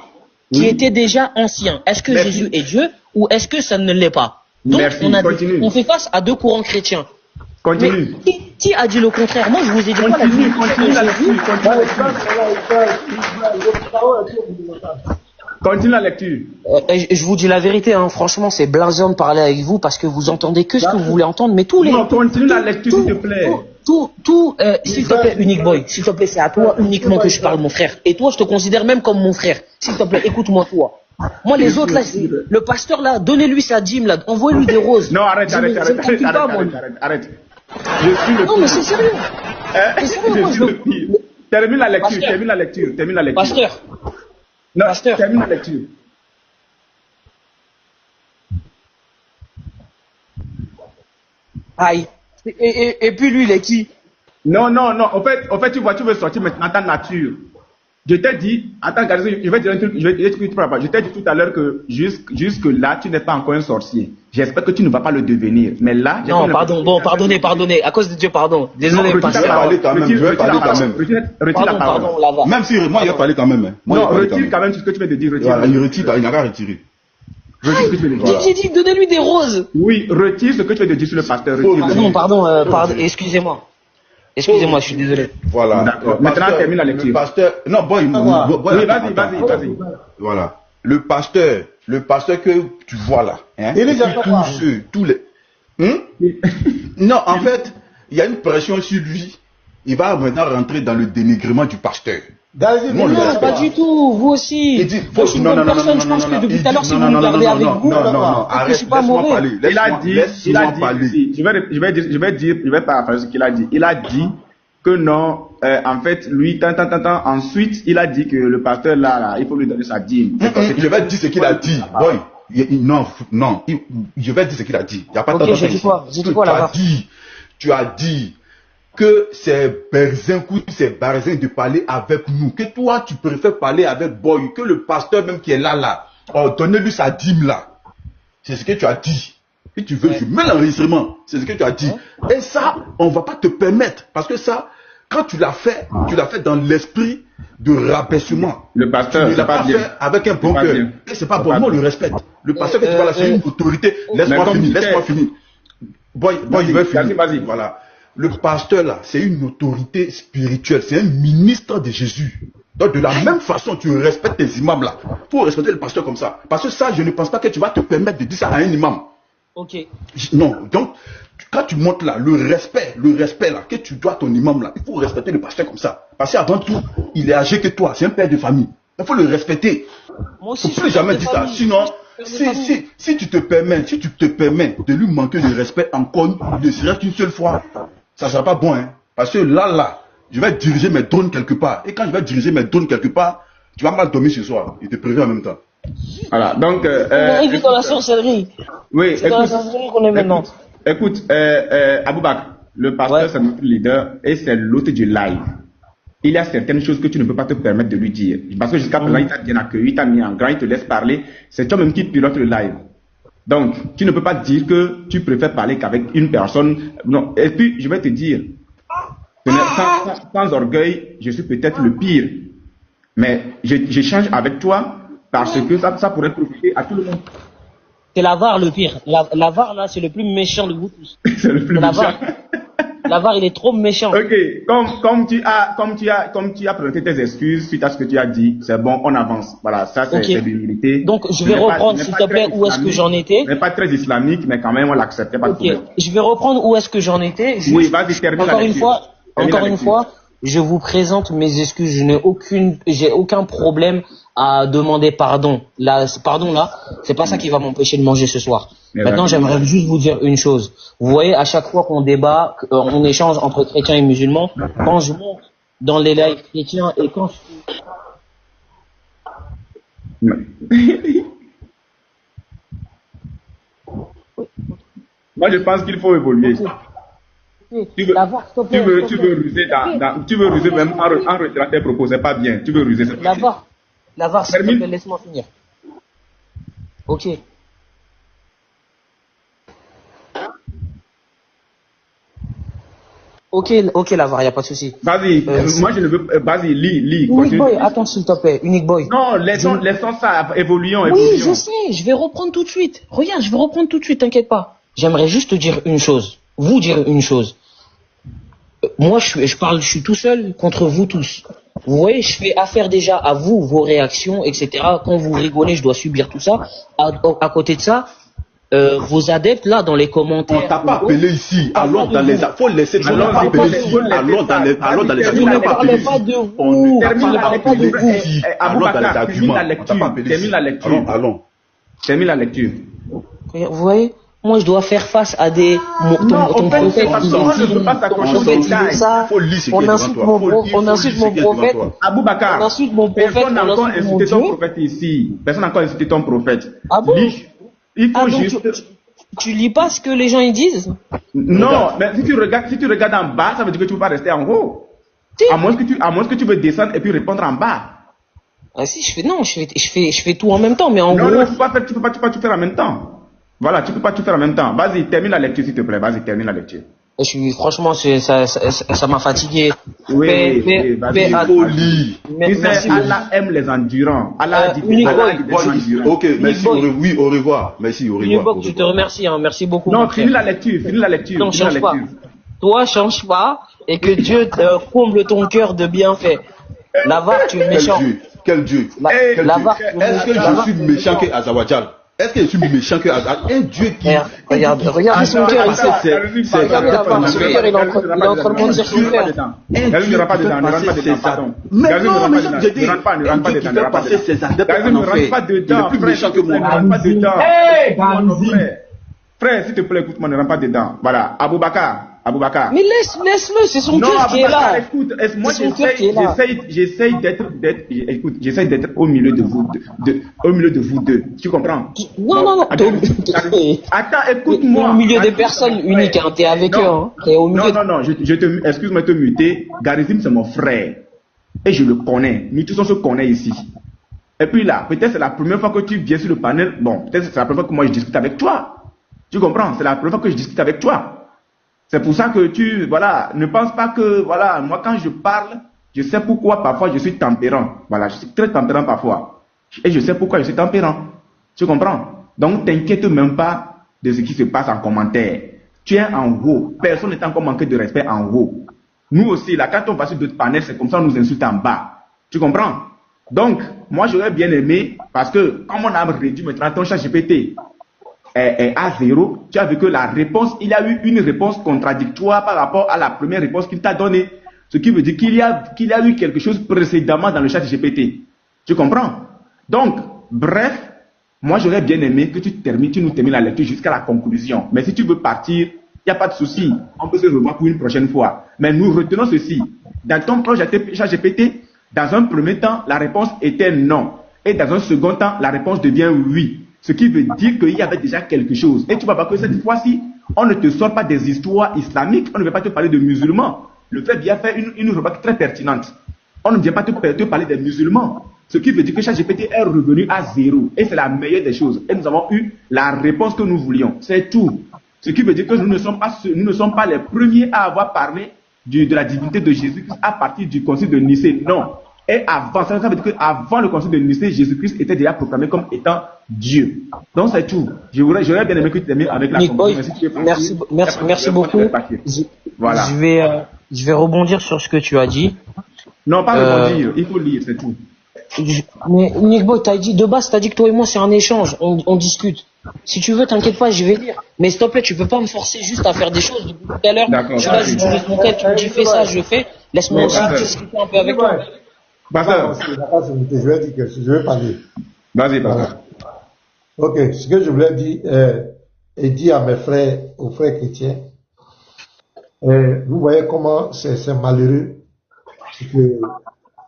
qui était déjà ancien. Est-ce que Jésus est Dieu ou est-ce que ça ne l'est pas? Donc on fait face à deux courants chrétiens. Continue. Mais qui a dit le contraire? Moi je vous ai dit pas la divinité de Jésus. Continue la lecture. Je vous dis la vérité, franchement, c'est blasant de parler avec vous parce que vous entendez que ce que vous voulez entendre, mais tous les. Non, continue la lecture, s'il te plaît. s'il te plaît, Unique Boy, s'il te plaît, c'est à toi uniquement que je parle, mon frère. Et toi, je te considère même comme mon frère. S'il te plaît, écoute-moi, toi. Moi, les autres, là, le pasteur, là, donnez-lui sa dîme, là, envoyez-lui des roses. Non, arrête. Je suis le non, mais c'est sérieux. C'est sérieux, moi, Termine la lecture. Pasteur. Non, termine la lecture. Aïe. Et puis lui, il est qui? Non. En fait, tu veux sortir maintenant ta nature. Je t'ai dit, attends, je vais dire un truc, je t'ai dit tout à l'heure que jusque là, tu n'es pas encore un sorcier. J'espère que tu ne vas pas le devenir. Mais là, non, pardonnez. À cause de Dieu, pardon. Désolé, pasteur. Je vais parler quand même. Retire la parole. Même si moi, il va parler quand même. Non, retire quand même ce que tu viens de dire. Il retire, il n'a qu'à retirer. J'ai dit, donnez-lui des roses. Oui, retire ce que tu viens de dire sur le pasteur. Pardon, excusez-moi. Excusez-moi, je suis désolé. Voilà. D'accord. Maintenant, termine la lecture. Le pasteur, non, boy, vas-y. Voilà. Le pasteur que tu vois là, hein, tous les, non, en fait, il y a une pression sur lui. Il va maintenant rentrer dans le dénigrement du pasteur. Non, pas du tout, vous aussi. Il dit, moi, je suis une bonne personne, je pense que depuis tout à l'heure, si vous me gardez avec vous, arrête, je suis pas mauvais. Il a dit, je vais paraphraser ce qu'il a dit. Il a dit que non, en fait, lui, ensuite, il a dit que le pasteur là, il faut lui donner sa dîme. Je vais dire ce qu'il a dit, boy. Non, je vais dire ce qu'il a dit. Il n'y a pas de temps. J'ai dit quoi là-bas? Tu as dit que c'est Barzin de parler avec nous, que toi tu préfères parler avec Boy, que le pasteur même qui est là, donnez-lui sa dîme là. C'est ce que tu as dit. Si tu veux, je mets l'enregistrement. C'est ce que tu as dit. Et ça, on va pas te permettre. Parce que ça, quand tu l'as fait dans l'esprit de rabaissement. Le pasteur, tu l'as pas fait avec un bon cœur. Et c'est pas bon, moi on le respecte. Le pasteur que tu vois là, c'est une autorité. Laisse-moi finir. Boy, il veut finir. Vas-y. Voilà. Le pasteur là, c'est une autorité spirituelle, c'est un ministre de Jésus. Donc de la même façon, tu respectes tes imams là. Pour respecter le pasteur comme ça. Parce que ça, je ne pense pas que tu vas te permettre de dire ça à un imam. Ok. Non, donc quand tu montes là, le respect là, que tu dois à ton imam là, il faut respecter le pasteur comme ça. Parce qu'avant tout, il est âgé que toi, c'est un père de famille. Il faut le respecter. Moi aussi, je ne peux jamais dire ça. Sinon, si tu te permets de lui manquer de respect encore, ne serait-ce qu'une seule fois, ça ne sera pas bon, hein. Parce que là, je vais diriger mes drones quelque part. Et quand je vais diriger mes drones quelque part, tu vas mal dormir ce soir. Il te prévient en même temps. Voilà, donc... on arrive dans la sorcellerie. Oui, c'est dans la sorcellerie qu'on est maintenant. Écoute, Aboubak, le pasteur, c'est notre leader et c'est l'hôte du live. Il y a certaines choses que tu ne peux pas te permettre de lui dire. Parce que jusqu'à présent, il t'a bien accueilli, il t'a mis en grand, il te laisse parler. C'est toi-même qui pilote le live. Donc, tu ne peux pas dire que tu préfères parler qu'avec une personne. Non. Et puis, je vais te dire, sans orgueil, je suis peut-être le pire. Mais j'échange avec toi parce que ça pourrait profiter à tout le monde. C'est l'avare le pire. L'avare, là, c'est le plus méchant de vous tous. C'est le plus méchant. L'avare, il est trop méchant. Ok, comme tu as présenté tes excuses suite à ce que tu as dit, c'est bon, on avance. Voilà, ça c'est l'humilité. Donc je vais reprendre, s'il te plaît, où est-ce que j'en étais. Ce n'est pas très islamique, mais quand même on l'acceptait pas. Ok, je vais reprendre où est-ce que j'en étais. Oui, vas-y, termine. Encore une fois, je vous présente mes excuses. J'ai aucun problème à demander pardon. Pardon là, c'est pas ça qui va m'empêcher de manger ce soir. Maintenant, j'aimerais juste vous dire une chose. Vous voyez, à chaque fois qu'on débat, on échange entre chrétiens et musulmans, quand je monte dans les lives chrétiens et quand Moi, je pense qu'il faut évoluer. Tu veux ruser même en retirant tes propos, c'est pas bien. Tu veux ruser. L'avare, s'il te plaît, laisse-moi finir. Ok. Ok, l'avare, y a pas de souci. Vas-y, moi je ne veux. Vas-y, lis. Unique Boy, attends s'il te plaît, Unique Boy. Non, laissons ça, évoluons. Oui, je sais, je vais reprendre tout de suite. Regarde, je vais reprendre tout de suite, t'inquiète pas. J'aimerais juste te dire une chose. Vous dire une chose. Moi, je suis tout seul contre vous tous. Vous voyez, je fais affaire déjà à vous, vos réactions, etc. Quand vous rigolez, je dois subir tout ça. À côté de ça, vos adeptes là dans les On commentaires. t'a pas appelé ici. Allons dans les. Faut laisser. On n'a pas appelé ici. Allons dans les. Allons dans les. Je On n'a ne pas parlais appelé pas ici. de On vous. ne Je ne t'a pas parlais pas de appelé vous. ici. Allons dans les arguments. On t'a pas appelé ici. Termine la lecture. Allons. Termine la lecture. Vous voyez, moi je dois faire face à des. Ton prophète, il ne peut pas s'accrocher aux détails. Faut lire ce qui est on devant insulte toi. on insulte mon prophète. Aboubakar, On insulte mon prophète. personne n'a On encore insulte mon insulté ton Dieu. prophète ici. Personne n'a encore insulté ton prophète. Ah bon? Il faut Ah, donc juste. tu lis pas ce que les gens ils disent? Non, mais si tu regardes en bas, ça veut dire que tu ne peux pas rester en haut. Si. À moins que tu veux descendre et puis répondre en bas. Ah si, je fais tout en même temps, mais en Non, gros. non, tu peux pas tout faire en même temps. Voilà, tu peux pas tout faire en même temps. Vas-y, termine la lecture s'il te plaît. Vas-y, termine la lecture. Franchement, ça m'a fatigué. Oui, vas-y, Il faut lire. Tu sais, Allah aime les endurants. Allah dit Unique Allah Boy. dit des endurants. Ok, merci. Oui, au revoir. Merci, au revoir. Unibok, je te remercie, hein, merci beaucoup. Non, mon frère. finis la lecture. Non, finis la change pas. lecture. Toi, change pas et que Dieu comble ton cœur de bienfaits. L'avare, tu es méchant. Quel Dieu? L'avare, Est-ce que je suis méchant que Azawajal? Est-ce que je suis méchant que Azawajal? Un Dieu qui. Regardez son cœur ici. Regardez l'avare, son cœur, il est en train de mentir son cœur. Ne rentre pas dedans, pardon. Mais non, mais je dis, ne rentre pas un Dieu qui fait passer ses adeptes Gazim, en ne rentre enfer. pas Il est dedans. plus méchant que moi. Ne rentre pas dedans. Gazim. Frère, s'il te plaît, écoute-moi, ne rentre pas dedans. Voilà, Aboubakar. Mais laisse-le, c'est son Non, cœur qui est Aboubakar, là. écoute, moi C'est son cœur qui est là. j'essaie d'être au milieu de vous deux. Tu comprends? Non. Attends, T'es écoute-moi. au milieu des personnes uniques, hein. T'es avec eux, hein. T'es au milieu. Non, excuse-moi de te muter. Garizim, c'est mon frère. Et je le connais. Nous tous on se connaît ici. Et puis là, peut-être c'est la première fois que tu viens sur le panel. Bon, peut-être c'est la première fois que moi je discute avec toi. Tu comprends? C'est la première fois que je discute avec toi. C'est pour ça que ne pense pas que, moi quand je parle, je sais pourquoi parfois je suis tempérant. Voilà, je suis très tempérant parfois. Et je sais pourquoi je suis tempérant. Tu comprends? Donc t'inquiète même pas de ce qui se passe en commentaire. Tu es en haut. Personne n'est encore manqué de respect en haut. Nous aussi, là, quand on va sur d'autres panels, c'est comme ça on nous insulte en bas. Tu comprends? Donc, moi j'aurais bien aimé, parce que comme on a réduit maintenant ton chat GPT est à 0, tu as vu que la réponse, il y a eu une réponse contradictoire par rapport à la première réponse qu'il t'a donnée. Ce qui veut dire qu'il y a eu quelque chose précédemment dans le chat GPT. Tu comprends? Donc, bref, moi j'aurais bien aimé que tu nous termines la lecture jusqu'à la conclusion. Mais si tu veux partir, il n'y a pas de souci. On peut se revoir pour une prochaine fois. Mais nous retenons ceci. Dans ton projet chat GPT, dans un premier temps, la réponse était non. Et dans un second temps, la réponse devient oui. Ce qui veut dire qu'il y avait déjà quelque chose. Et tu vas voir que cette fois-ci, on ne te sort pas des histoires islamiques, on ne va pas te parler de musulmans. Le fait vient faire une remarque très pertinente. On ne vient pas te parler des musulmans. Ce qui veut dire que ChatGPT est revenu à 0. Et c'est la meilleure des choses. Et nous avons eu la réponse que nous voulions. C'est tout. Ce qui veut dire que nous ne sommes pas les premiers à avoir parlé de la divinité de Jésus-Christ à partir du concile de Nicée. Non. Et avant, ça veut dire qu'avant le concile de Nicée, Jésus-Christ était déjà proclamé comme étant Dieu. Donc c'est tout. J'aurais bien aimé que tu termines avec la conclusion. Merci beaucoup. Voilà. Je vais rebondir sur ce que tu as dit. Non, pas rebondir, il faut lire, c'est tout. Mais Nick Boy, de base, t'as dit que toi et moi c'est un échange, on discute. Si tu veux, t'inquiète pas, je vais lire. Mais s'il te plaît, tu peux pas me forcer juste à faire des choses. Depuis tout à l'heure, je suis là, j'utilise mon tête, tu me dis fais ça, je fais. Laisse-moi aussi discuter un peu avec toi. Je vais dire que je vais parler. Vas-y, Basta. Ok, ce que je voulais dire et dire à mes frères, aux frères chrétiens, vous voyez comment c'est malheureux que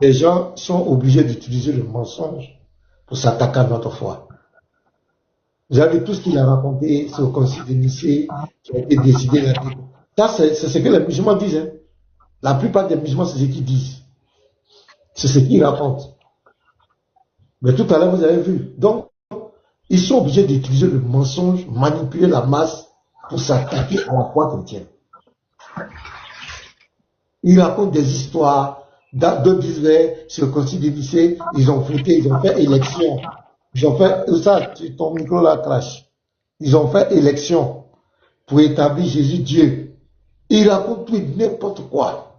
les gens sont obligés d'utiliser le mensonge pour s'attaquer à notre foi. Vous avez vu tout ce qu'il a raconté sur le concile de Nicée qui a été décidé. Ça, c'est ce que les musulmans disent. Hein. La plupart des musulmans, c'est ce qu'ils disent. C'est ce qu'ils racontent. Mais tout à l'heure, vous avez vu. Donc, ils sont obligés d'utiliser le mensonge, manipuler la masse pour s'attaquer à la foi chrétienne. Ils racontent des histoires. D'autres disaient, sur le concile de Nicée, ils ont voté, ils ont fait élection. Ils ont fait, ça, ton micro là crache. Ils ont fait élection pour établir Jésus Dieu. Ils racontent tout et n'importe quoi.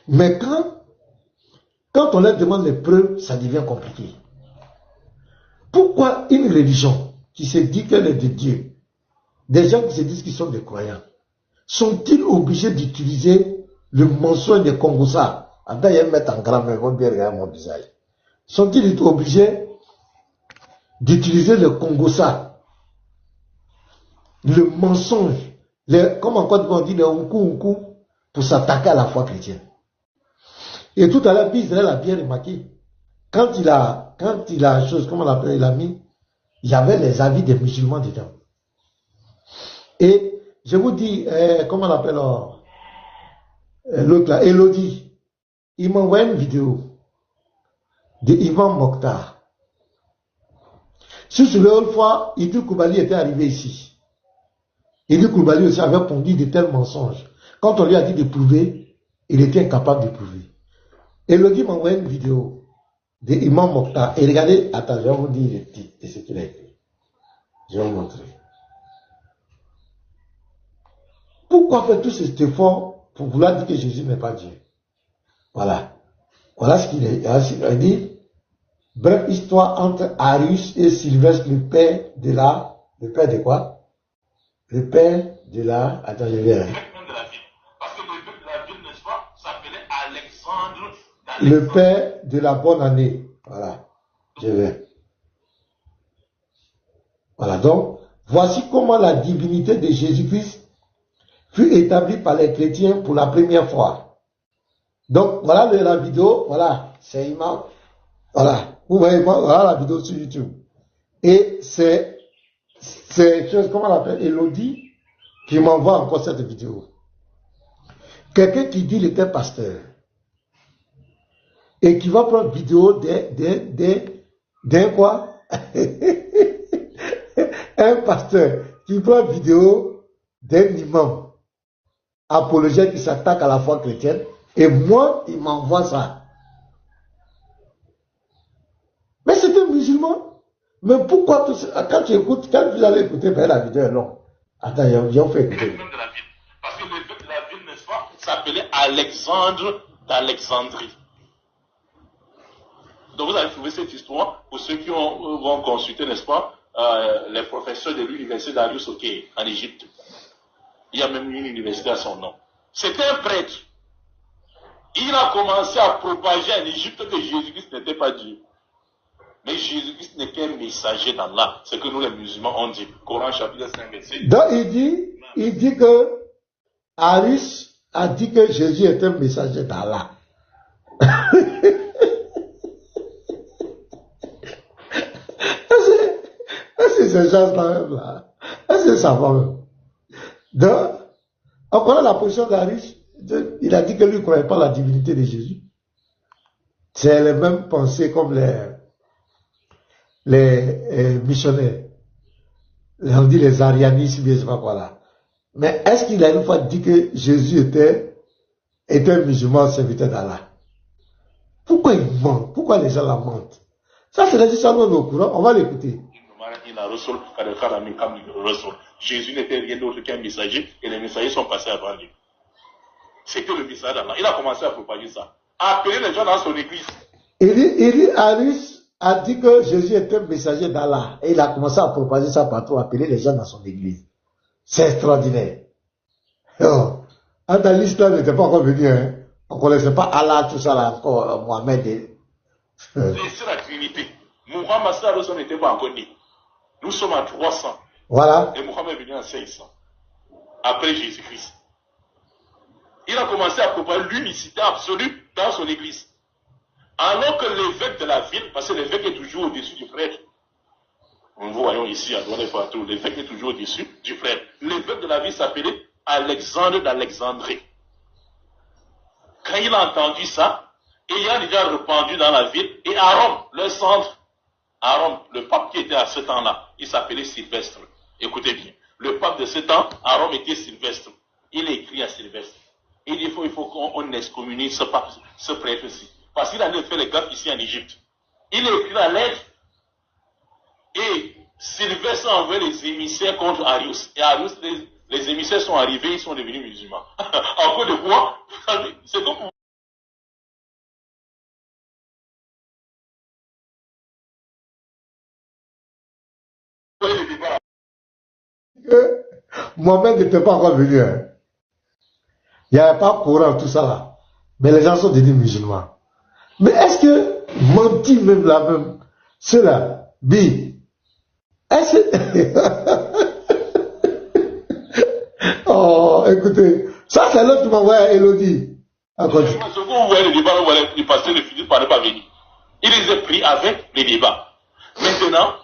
Mais quand on leur demande les preuves, ça devient compliqué. Pourquoi une religion qui se disent qu'elle est de Dieu, des gens qui se disent qu'ils sont des croyants, sont-ils obligés d'utiliser le mensonge des Congosa? Attends, ils me mettent en grand, mais ils vont bien regarder mon visage. Sont-ils obligés d'utiliser le Congosa, le mensonge, comme encore on dit, le unku, pour s'attaquer à la foi chrétienne? Et tout à l'heure, Israël a bien remarqué, quand il a chose, comment on l'appelle, il a mis, il y avait les avis des musulmans dedans. Et je vous dis, comment on l'appelle, l'autre là, Elodie, il m'a envoyé une vidéo de Ivan Mokhtar. Sur une fois, Idou Koulibaly était arrivé ici. Idou Koulibaly aussi avait pondu de tels mensonges. Quand on lui a dit de prouver, il était incapable de prouver. Elodie m'a envoyé une vidéo de Imam Mokhtar. Et regardez, attends, je vais vous dire le titre de ce qu'il a écrit. Je vais vous montrer. Pourquoi faire tout cet effort pour vouloir dire que Jésus n'est pas Dieu? Voilà. Voilà ce qu'il a dit. Bref histoire entre Arius et Sylvestre, le père de la... Le père de quoi? Le père de la... Attends, je vais... Parce que le père de la ville, n'est-ce pas, s'appelait Alexandre. Le père de la bonne année. Voilà. Je vais. Voilà. Donc, voici comment la divinité de Jésus-Christ fut établie par les chrétiens pour la première fois. Donc, voilà la vidéo. Voilà. C'est Imam. Voilà. Vous voyez, voilà la vidéo sur YouTube. Et c'est chose, comment on l'appelle, Elodie, qui m'envoie encore cette vidéo. Quelqu'un qui dit qu'il était pasteur. Et qui va prendre vidéo d'un quoi? Un pasteur qui prend vidéo d'un imam apologète qui s'attaque à la foi chrétienne. Et moi, il m'envoie ça. Mais c'est un musulman. Mais pourquoi tout ça? Quand tu écoutes, quand vous allez écouter, ben, la vidéo est longue. Attends, ils ont fait écouter. Parce que le père de la ville, n'est-ce pas, s'appelait Alexandre d'Alexandrie. Donc vous allez trouver cette histoire pour ceux qui vont consulter, n'est-ce pas, les professeurs de l'université d'Arius en Égypte. Il y a même une université à son nom. C'était un prêtre. Il a commencé à propager en Égypte que Jésus-Christ n'était pas Dieu. Mais Jésus-Christ n'est qu'un messager d'Allah. C'est ce que nous les musulmans ont dit. Coran chapitre 5 verset. Donc il dit que Arius a dit que Jésus est un messager d'Allah. Est-ce que ces gens-là même là? Est-ce que ça va même? Donc, on connaît la position d'Arius. Il a dit que lui ne croyait pas la divinité de Jésus. C'est les mêmes pensées comme les missionnaires. On dit les arianismes, je ne sais pas quoi là. Mais est-ce qu'il a une fois dit que Jésus était un musulman serviteur d'Allah? Pourquoi il ment? Pourquoi les gens la mentent? Ça, c'est la histoire de nos courants. On va l'écouter. Jésus n'était rien d'autre qu'un messager et les messagers sont passés avant lui. C'était le message d'Allah. Il a commencé à propager ça. À appeler les gens dans son église. Arius a dit que Jésus était un messager d'Allah. Et il a commencé à propager ça partout, appeler les gens dans son église. C'est extraordinaire. Quand l'islam n'était pas encore venu, hein, on ne connaissait pas Allah, tout ça là, encore Mohamed. C'est la Trinité. Muhammad Sallallahu n'était pas encore né. Nous sommes à 300. Voilà. Et Muhammad est venu en 500. Après Jésus-Christ. Il a commencé à propager l'unicité absolue dans son église. Alors que l'évêque de la ville, parce que l'évêque est toujours au-dessus du prêtre. Nous voyons ici à Douane partout, l'évêque est toujours au-dessus du prêtre. L'évêque de la ville s'appelait Alexandre d'Alexandrie. Quand il a entendu ça, il a déjà répandu dans la ville, et à Rome, le centre, à Rome, le pape qui était à ce temps-là, il s'appelait Sylvestre. Écoutez bien, le pape de ce temps, à Rome, était Sylvestre. Il a écrit à Sylvestre. Il dit il faut qu'on excommunie ce prêtre-ci. Parce qu'il a fait les gaffes ici en Égypte. Il a écrit la lettre, et Sylvestre a envoyé les émissaires contre Arius. Et Arius, les émissaires sont arrivés, ils sont devenus musulmans. En cause de quoi? C'est comme vous voyez Mohamed n'était pas encore venu. Hein. Il n'y avait pas Coran, tout ça là. Mais les gens sont devenus musulmans. Mais est-ce que menti même là même, ceux-là, est-ce que... Oh, écoutez, ça c'est l'autre qui m'a envoyé à Elodie. Ce que vous voyez le débat, le pasteur ne finit par ne pas venir. Il les a pris avec les débats. Maintenant,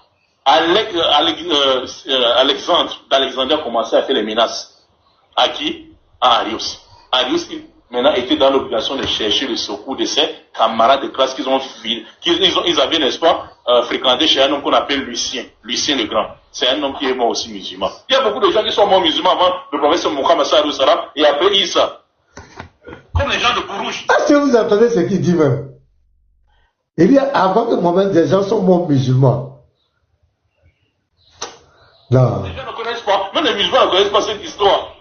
Alexandre a commencé à faire les menaces. À qui? À Arius. Arius, maintenant, était dans l'obligation de chercher le secours de ses camarades de classe qu'ils avaient, n'est-ce pas, fréquenté chez un homme qu'on appelle Lucien le Grand. C'est un homme qui est mort aussi musulman. Il y a beaucoup de gens qui sont morts musulmans avant le professeur Mohammed Sallallahu alayhi wa sallam et après Issa. Comme les gens de Bourouche. Est-ce que vous entendez ce qu'il dit même? Il y a avant que Mohamed, des gens sont morts musulmans. Non. Les gens ne connaissent pas, même les musulmans ne connaissent pas cette histoire.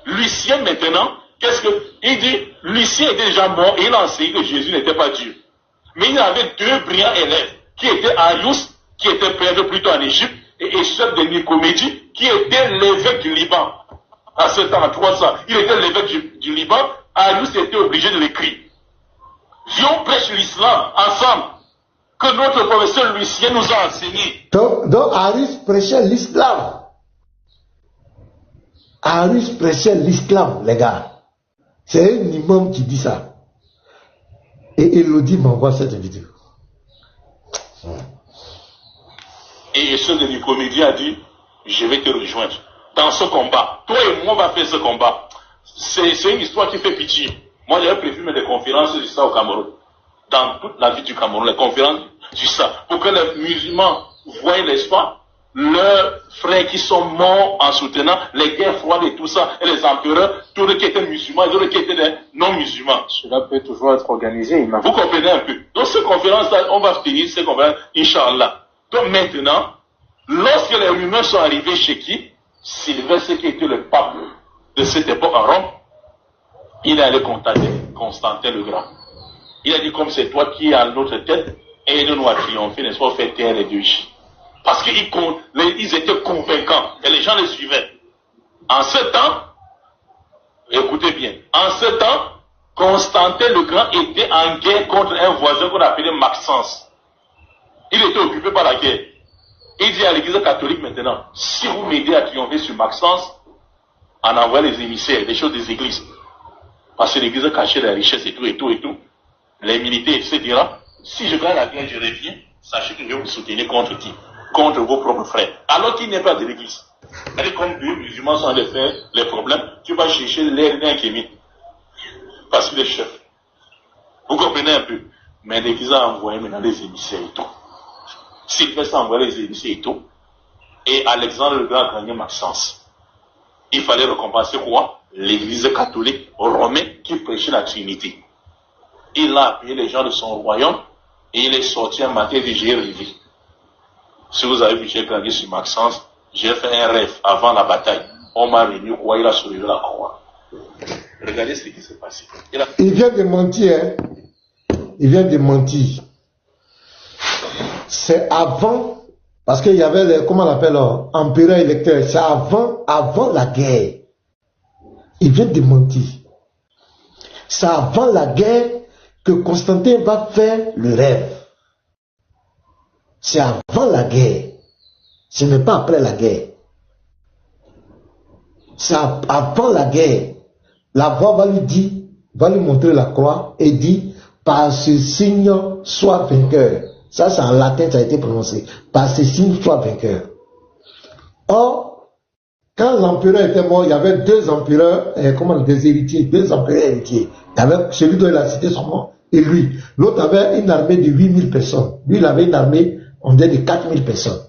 Lucien maintenant, qu'est-ce que il dit? Lucien était déjà mort et il a enseigné que Jésus n'était pas Dieu. Mais il avait deux brillants élèves qui étaient Arius, qui était prêtre plutôt en Égypte, et chef de Nicomédie, qui était l'évêque du Liban. À ce temps, en 300, il était l'évêque du Liban. Arius était obligé de l'écrire. Viens, prêche l'islam ensemble, que notre professeur Lucien nous a enseigné. Donc Arius prêchait l'islam. Arius prêchait l'islam, les gars. C'est un imam qui dit ça. Et Elodie m'envoie cette vidéo. Et ce de Nicomédie a dit, je vais te rejoindre dans ce combat. Toi et moi, on va faire ce combat. C'est une histoire qui fait pitié. Moi, j'avais prévu mettre des conférences sur ça au Cameroun. Dans toute la vie du Cameroun, les conférences sur ça. Pour que les musulmans voient, n'est-ce pas, leurs frères qui sont morts en soutenant les guerres froides et tout ça, et les empereurs, tous ceux qui étaient musulmans et tous ceux qui étaient des non-musulmans. Cela peut toujours être organisé. Vous comprenez un peu. Donc, ces conférences-là, on va finir ces conférences, Inch'Allah. Donc, maintenant, lorsque les rumeurs sont arrivées chez qui? Sylvestre, qui était le pape de cette époque en Rome, il est allé contacter Constantin le Grand. Il a dit, comme c'est toi qui es à notre tête, aide-nous à triompher, n'est-ce pas, faire taire les deux. Parce qu'ils étaient convaincants et les gens les suivaient. En ce temps, écoutez bien, en ce temps, Constantin le Grand était en guerre contre un voisin qu'on appelait Maxence. Il était occupé par la guerre. Il dit à l'église catholique maintenant, si vous m'aidez à triompher sur Maxence, en envoyant les émissaires, des choses des églises, parce que l'église cachait la richesse et tout, et tout, et tout, les militaires, etc. Si je gagne la guerre, je reviens, sachez que je vais vous soutenir contre qui? Contre vos propres frères. Alors qu'il n'est pas de l'église. Elle est comme deux musulmans sont allés faire les problèmes, tu vas chercher l'air qui est parce qu'il est chef. Vous comprenez un peu? Mais l'église a envoyé maintenant les émissaires et tout. Sylvestre a envoyé les émissaires et tout. Et Alexandre le Grand a gagné Maxence. Il fallait récompenser quoi? L'église catholique romaine qui prêchait la Trinité. Il a appelé les gens de son royaume et il est sorti un matin et dit, j'ai rêvé. Si vous avez vu, j'ai gagné sur Maxence, j'ai fait un rêve avant la bataille. On m'a réuni quoi? Il a soulevé la croix. Regardez ce qui s'est passé. Il vient de mentir, hein? Il vient de mentir. C'est avant, parce qu'il y avait, comment on appelle, empereur électeur, c'est avant la guerre. Il vient de mentir. C'est avant la guerre que Constantin va faire le rêve. C'est avant la guerre. Ce n'est pas après la guerre. C'est avant la guerre. La voix va lui dire, va lui montrer la croix et dit, par ce signe, sois vainqueur. Ça, c'est en latin, ça a été prononcé. Par ce signe, sois vainqueur. Or, quand l'empereur était mort, il y avait deux empereurs, des héritiers, deux empereurs héritiers. Il y avait celui dont il a cité son nom et lui. L'autre avait une armée de 8000 personnes. Lui, il avait une armée, on dit, de 4000 personnes.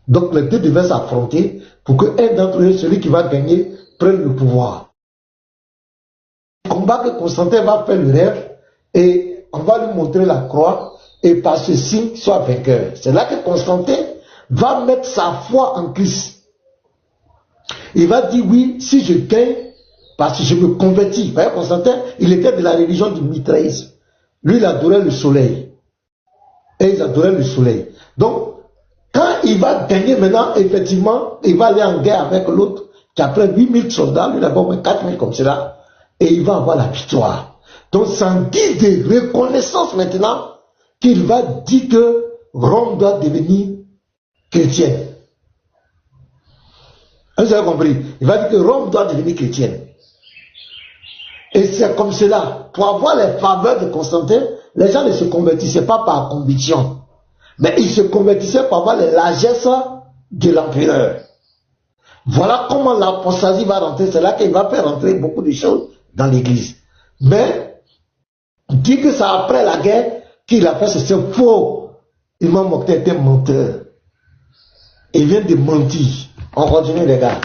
Donc, les deux devaient s'affronter pour que un d'entre eux, celui qui va gagner, prenne le pouvoir. Combat que Constantin va faire le rêve et on va lui montrer la croix et par ce signe, soit vainqueur. C'est là que Constantin va mettre sa foi en Christ. Il va dire oui, si je gagne, parce que je me convertis. Vous voyez, Constantin, il était de la religion du mitraïsme. Lui, il adorait le soleil. Et ils adoraient le soleil. Donc, quand il va gagner maintenant, effectivement, il va aller en guerre avec l'autre qui a pris 8000 soldats, lui d'abord 4000 comme cela, et il va avoir la victoire. Donc c'est un guide de reconnaissance maintenant qu'il va dire que Rome doit devenir chrétienne. Vous avez compris? Il va dire que Rome doit devenir chrétienne. Et c'est comme cela. Pour avoir les faveurs de Constantin, les gens ne se convertissaient pas par conviction, mais ils se convertissaient pour avoir les largesses de l'empereur. Voilà comment l'apostasie va rentrer. C'est là qu'il va faire rentrer beaucoup de choses dans l'église. Mais, dit que c'est après la guerre qu'il a fait, c'est faux. Imam Mokhtar était menteur. Il vient de mentir. On continue, les gars.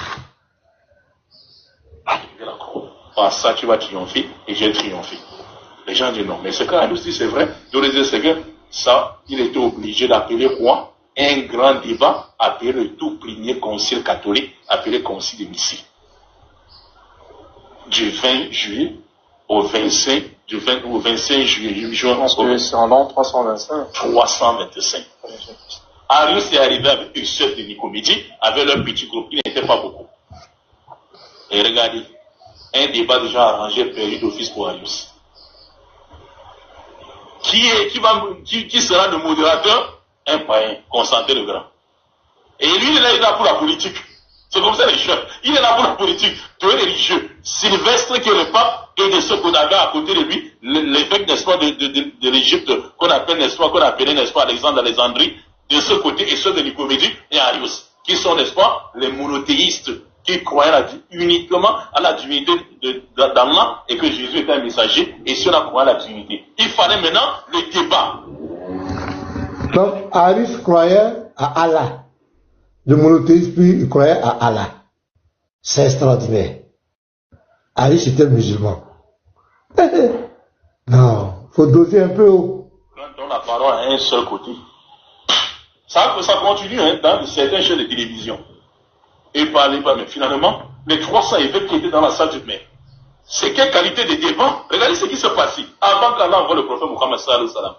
Par ça, tu vas triompher et j'ai triomphé. Les gens disent non. Mais ce qu'Arus dit, c'est vrai. Je veux dire, c'est que ça, il était obligé d'appeler quoi? Un grand débat, appelé le tout premier concile catholique, appelé concile de Nicée. Du 20 juillet au 25, du 20 au 25 juillet. Je pense que c'est en l'an 325. 325. Arius est arrivé avec une seule de Nicomédie, avec leur petit groupe, il n'était pas beaucoup. Et regardez, un débat déjà arrangé, perdu d'office pour Arius. Qui sera le modérateur? Un païen, Constantin le Grand. Et lui, il est là pour la politique. C'est comme ça les jeunes. Il est là pour la politique. Tous les religieux. Sylvestre qui est le pape, et de ce qu'on avait à côté de lui, l'évêque, n'est-ce pas, de l'Égypte, qu'on appelle, n'est-ce pas, qu'on appelait, n'est-ce pas, Alexandre d'Alexandrie, de ce côté, et ceux de Nicomédie et Arius, qui sont, n'est-ce pas, les monothéistes, qui croyaient uniquement à la divinité d'Allah, et que Jésus était un messager, et ceux là croyaient à la divinité. Il fallait maintenant le débat. Donc, Arius croyait à Allah. Le monothéisme, puis il croyait à Allah. C'est extraordinaire. Arius était musulman. Non, il faut doser un peu haut. Quand on donne la parole à un seul côté, ça continue hein, dans certaines chaînes de télévision. Et parler pas, mais finalement, les 300 évêques qui étaient dans la salle du maire, c'est quelle qualité de débat? Regardez ce qui s'est passé avant qu'Allah envoie le prophète Mohammed sallallahu alayhi wa sallam.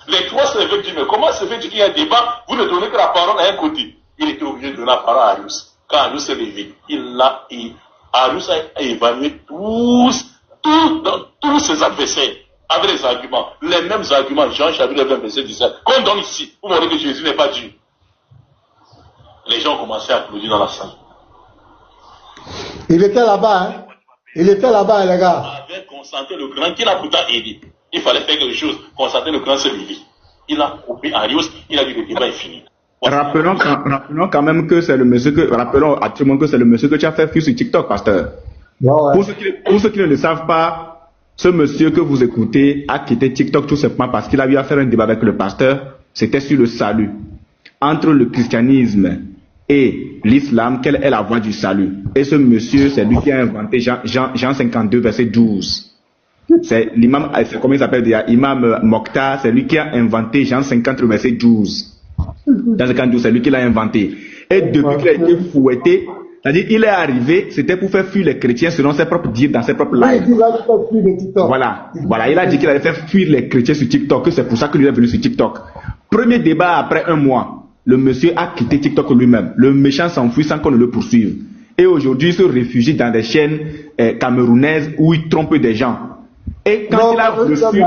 Les 300 évêques disent, mais comment se fait-il qu'il y a un débat? Vous ne donnez que la parole à un côté. Il était obligé de donner la parole à Arius. Quand Arius s'est levé, Arius a évalué tous ses adversaires avec les arguments. Les mêmes arguments. Jean chapitre 20 verset 17. Qu'on donne ici, vous montrez que Jésus n'est pas Dieu. Les gens ont commencé à applaudir dans la salle. Il était là-bas, hein? Il était là-bas, les gars. Avec Constantin le Grand, qui l'a pourtant aidé. Il fallait faire quelque chose. Constantin le Grand se levé. Il a coupé Arius, il a dit le débat est fini. Rappelons quand même que c'est le monsieur rappelons à tout le monde que c'est le monsieur que tu as fait fuir sur TikTok, pasteur. Ouais. Pour ceux qui ne le savent pas, ce monsieur que vous écoutez a quitté TikTok tout simplement parce qu'il a eu à faire un débat avec le pasteur. C'était sur le salut. Entre le christianisme et l'islam, quelle est la voie du salut? Et ce monsieur, c'est lui qui a inventé Jean 52, verset 12. C'est l'imam, comment il s'appelle déjà? Imam Mokhtar, c'est lui qui a inventé Jean 50, verset 12. Jean 52, c'est lui qui l'a inventé. Et depuis qu'il a été fouetté, c'est-à-dire il est arrivé, c'était pour faire fuir les chrétiens selon ses propres dires, dans ses propres lives. Voilà, il a dit qu'il allait faire fuir les chrétiens sur TikTok, que c'est pour ça qu'il est venu sur TikTok. Premier débat après un mois, le monsieur a quitté TikTok lui-même. Le méchant s'enfuit sans qu'on ne le poursuive. Et aujourd'hui, il se réfugie dans des chaînes camerounaises où il trompe des gens. Et quand il a reçu... Il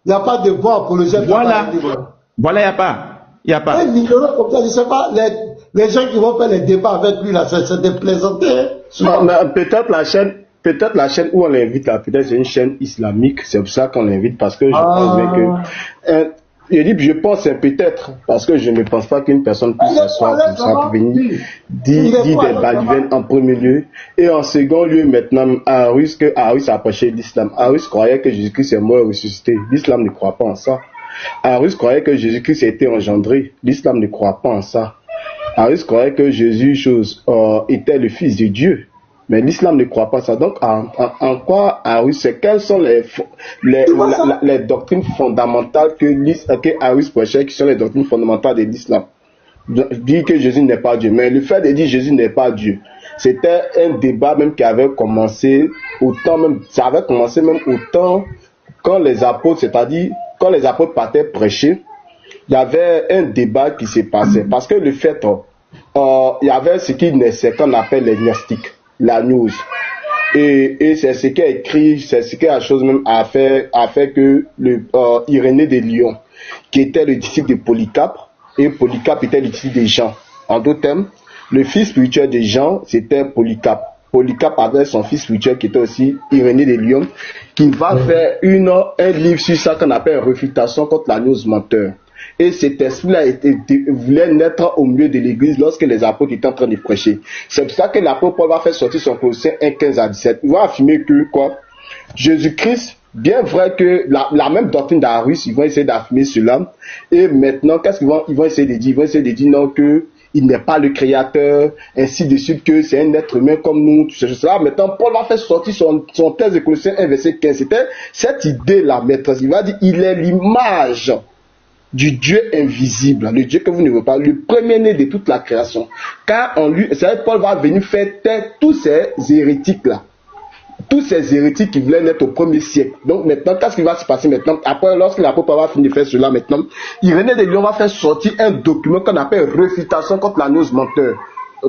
n'y a pas de voix pour le jeune. Voilà, il n'y a pas. Il n'y a pas. Comme ça, je ne sais pas, les gens qui vont faire les débats avec lui, là, c'est des plaisantés. Peut-être la chaîne où on l'invite, là, peut-être c'est une chaîne islamique, c'est pour ça qu'on l'invite, parce que je pense bien que... je pense c'est peut-être, parce que je ne pense pas qu'une personne puisse s'asseoir comme ça pour venir dire des balivernes en premier lieu, et en second lieu maintenant, Arius a approché l'islam. Arius croyait que Jésus-Christ est mort et ressuscité. L'islam ne croit pas en ça. Arius croyait que Jésus-Christ a été engendré. L'islam ne croit pas en ça. Arius croyait que Jésus était le fils de Dieu. Mais l'islam ne croit pas ça. Donc, en quoi Arius, quelles sont les doctrines fondamentales que Arius prêchait, qui sont les doctrines fondamentales de l'islam? Dire que Jésus n'est pas Dieu. Mais le fait de dire Jésus n'est pas Dieu, c'était un débat même qui avait commencé même autant quand les apôtres, c'est-à-dire quand les apôtres partaient prêcher, il y avait un débat qui s'est passé. Parce que le fait il y avait ce qu'on appelle les gnostiques, la news. Et c'est ce qui a écrit, c'est ce qui a chose même a fait que Irénée de Lyon, qui était le disciple de Polycarpe, et Polycarpe était le disciple de Jean. En d'autres termes, le fils spirituel de Jean, c'était Polycarpe. Polycarpe avait son fils spirituel qui était aussi Irénée de Lyon, qui va faire un livre sur ça qu'on appelle Réfutation contre la news menteur. Et cet esprit-là voulait naître au milieu de l'église lorsque les apôtres étaient en train de prêcher. C'est pour ça que l'apôtre Paul va faire sortir son Colossiens 1, 15 à 17. Il va affirmer que Jésus-Christ, bien vrai que la même doctrine d'Arius, ils vont essayer d'affirmer cela. Et maintenant, qu'est-ce qu'ils vont essayer de dire? Ils vont essayer de dire non, que il n'est pas le créateur, ainsi de suite, que c'est un être humain comme nous, tout ça. Maintenant, Paul va faire sortir son thèse de Colossiens 1, verset 15. C'était cette idée-là, maîtresse. Il va dire, il est l'image du Dieu invisible, le Dieu que vous ne voyez pas, le premier-né de toute la création. Car en lui, c'est Paul va venir faire taire tous ces hérétiques-là. Tous ces hérétiques qui voulaient naître au 1er siècle. Donc maintenant, qu'est-ce qui va se passer maintenant? Après, lorsque l'apôtre va finir de faire cela maintenant, Irénée de Lyon va faire sortir un document qu'on appelle Réfutation contre la news menteur,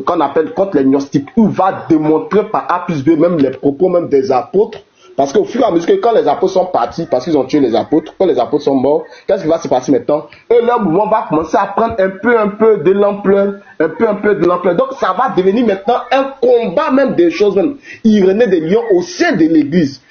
qu'on appelle contre les gnostiques, où il va démontrer par A plus B même les propos même des apôtres. Parce qu'au fur et à mesure que quand les apôtres sont partis, parce qu'ils ont tué les apôtres, quand les apôtres sont morts, qu'est-ce qui va se passer maintenant? Et leur mouvement va commencer à prendre un peu de l'ampleur, Donc ça va devenir maintenant un combat même des choses même. Irénée de Lyon au sein de l'église.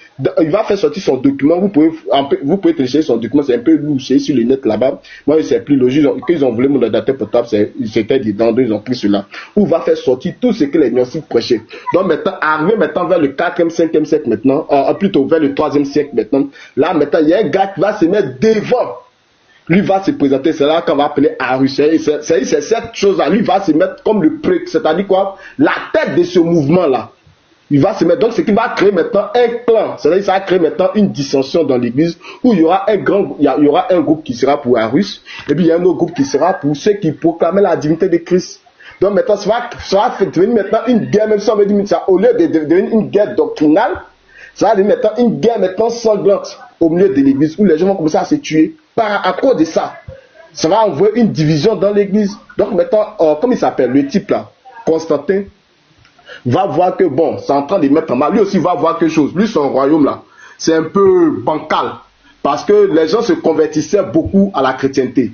Il va faire sortir son document, vous pouvez télécharger son document, c'est un peu louché sur le net là-bas. Moi, c'est plus logique. Qu'ils ont voulu mon ordinateur portable, c'était dedans, ils ont pris cela. Où il va faire sortir tout ce que les gnostiques prêchaient. Donc maintenant, arrivé maintenant vers le 4e, 5e siècle maintenant, plutôt vers le 3e siècle maintenant, là maintenant, il y a un gars qui va se mettre devant. Lui va se présenter, c'est là qu'on va appeler Arius. C'est cette chose-là, lui va se mettre comme le prêtre, c'est-à-dire quoi? La tête de ce mouvement-là. Il va se mettre, donc ce qui va créer maintenant un clan, c'est-à-dire ça va créer maintenant une dissension dans l'église où il y aura un groupe qui sera pour Arius, et puis il y a un autre groupe qui sera pour ceux qui proclament la divinité de Christ. Donc maintenant, ça va devenir maintenant une guerre, même si on veut dire ça, au lieu de devenir une guerre doctrinale, ça va devenir maintenant une guerre maintenant sanglante au milieu de l'église où les gens vont commencer à se tuer à cause de ça. Ça va envoyer une division dans l'église. Donc maintenant, comme il s'appelle, le type là, Constantin, va voir que bon, c'est en train de mettre en mal. Lui aussi va voir quelque chose. Lui, son royaume là, c'est un peu bancal. Parce que les gens se convertissaient beaucoup à la chrétienté.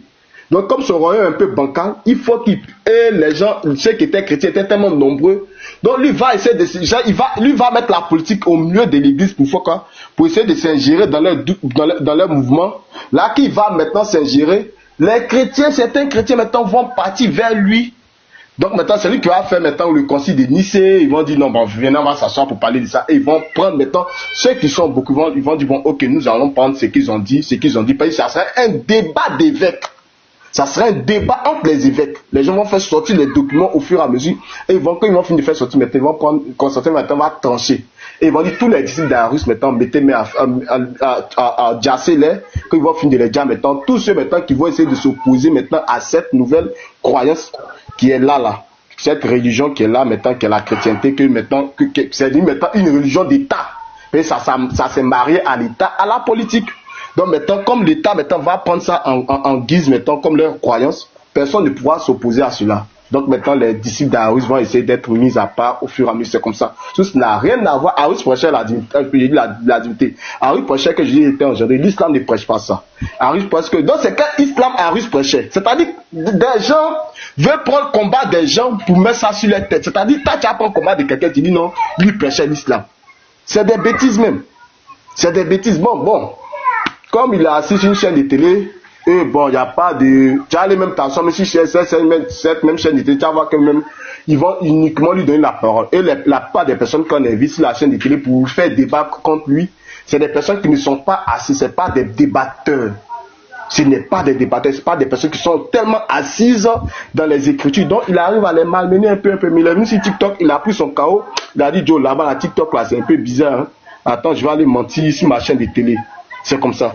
Donc comme son royaume est un peu bancal, il faut et les gens, ceux qui étaient chrétiens étaient tellement nombreux. Donc lui va essayer lui va mettre la politique au milieu de l'église pour essayer de s'ingérer dans leur mouvement. Là qui va maintenant s'ingérer, les chrétiens, certains chrétiens maintenant vont partir vers lui. Donc maintenant, c'est lui qui va faire maintenant le concile de Nicée. Ils vont dire non, bon, venez, on va s'asseoir pour parler de ça. Et ils vont prendre maintenant ceux qui sont beaucoup, ils vont dire bon, ok, nous allons prendre ce qu'ils ont dit, parce que ça serait un débat d'évêques. Ça serait un débat entre les évêques. Les gens vont faire sortir les documents au fur et à mesure. Et quand ils vont finir de faire sortir, maintenant, ils vont prendre, Constantin maintenant va trancher. Et ils vont dire tous les disciples d'Arius maintenant, mettez-les à jasser-les. Quand ils vont finir de les dire maintenant, tous ceux maintenant qui vont essayer de s'opposer maintenant à cette nouvelle croyance qui est là. Cette religion qui est là maintenant, qui est la chrétienté, que c'est maintenant une religion d'État. Et ça s'est marié à l'État, à la politique. Donc maintenant, comme l'État maintenant va prendre ça en guise maintenant comme leur croyance, personne ne pourra s'opposer à cela. Donc maintenant, les disciples d'Arius vont essayer d'être mis à part au fur et à mesure. C'est comme ça. Ça n'a rien à voir. Arius prêchait la divinité. Arius prêchait que Jésus était aujourd'hui. L'islam ne prêche pas ça. Arius prêche que. Donc c'est quand l'islam Arius prêchait. C'est-à-dire des gens veulent prendre le combat des gens pour mettre ça sur leur tête. C'est-à-dire, tu vas prendre le combat de quelqu'un qui dit non, lui prêchait l'islam. C'est des bêtises même. C'est des bêtises. Bon. Comme il a assis sur une chaîne de télé, et bon, il n'y a pas de. Tu as les mêmes tensions, mais si cette même chaîne de télé, tu vas voir que même, ils vont uniquement lui donner la parole. Et la plupart des personnes qu'on invite sur la chaîne de télé pour faire débat contre lui, c'est des personnes qui ne sont pas assises, ce n'est pas des débatteurs. Ce n'est pas des débatteurs, ce n'est pas des personnes qui sont tellement assises dans les écritures. Donc il arrive à les malmener un peu. Mais il est venu sur TikTok, il a pris son chaos, il a dit Joe, là-bas, la TikTok, là, c'est un peu bizarre. Hein? Attends, je vais aller mentir sur ma chaîne de télé. C'est comme ça.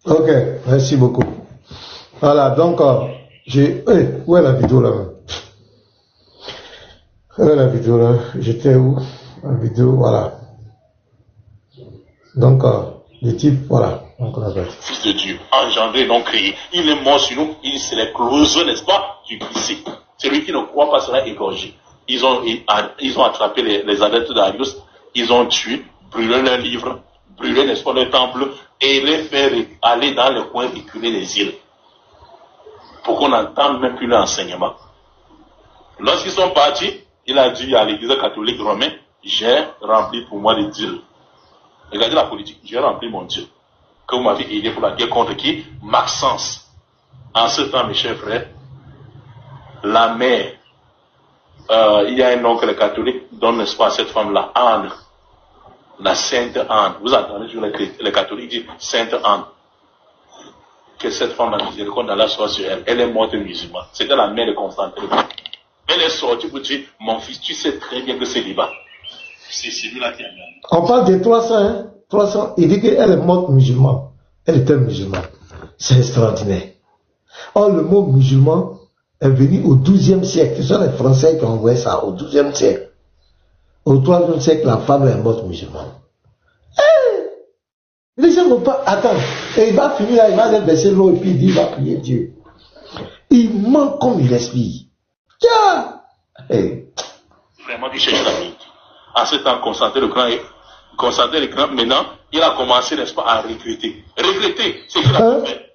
Ok, merci beaucoup. Voilà, donc, où est la vidéo là? Où est la vidéo là? J'étais où? La vidéo, voilà. Donc, Le type, voilà. Fils de Dieu, engendré, non créé. Il est mort sur nous, c'est les clauses, n'est-ce pas, du Christ. Celui qui ne croit pas sera égorgé. Ils ont attrapé les adeptes d'Arius, ils ont tué, brûlé leurs livres, brûlé, n'est-ce pas, le temple, et les faire aller dans les coins reculés des îles. Pour qu'on n'entende même plus l'enseignement. Lorsqu'ils sont partis, il a dit à l'église catholique romaine, j'ai rempli pour moi les deals. Regardez la politique, j'ai rempli mon deal. Que vous m'avez aidé pour la guerre contre qui? Maxence. En ce temps, mes chers frères, la mère, il y a un oncle catholique, donne, n'est-ce pas, à cette femme-là, Anne. La Sainte Anne. Vous entendez toujours les catholiques disent Sainte Anne. Que cette femme, la miséricorde d'Allah soit sur elle. Elle est morte musulmane. C'était la mère de Constantin. Elle est sortie pour dire, mon fils, tu sais très bien que c'est libre. C'est celui-là qui a mis. On parle de 300, hein? 300. Il dit qu'elle est morte musulmane. Elle était musulmane. C'est extraordinaire. Or, le mot musulman est venu au XIIe siècle. Ce sont les Français qui ont envoyé ça au XIIe siècle. Au IIIe siècle, la femme est morte musulmane. Les gens ne vont pas attendre. Et il va finir là, il va aller baisser l'eau et puis il dit, il va prier Dieu. Il ment comme il respire. Tiens! Vraiment, il cherche la vie. En ce temps, Constantin le Grand, maintenant, il a commencé, n'est-ce pas, à regretter. Regretter, c'est ce qu'il a fait.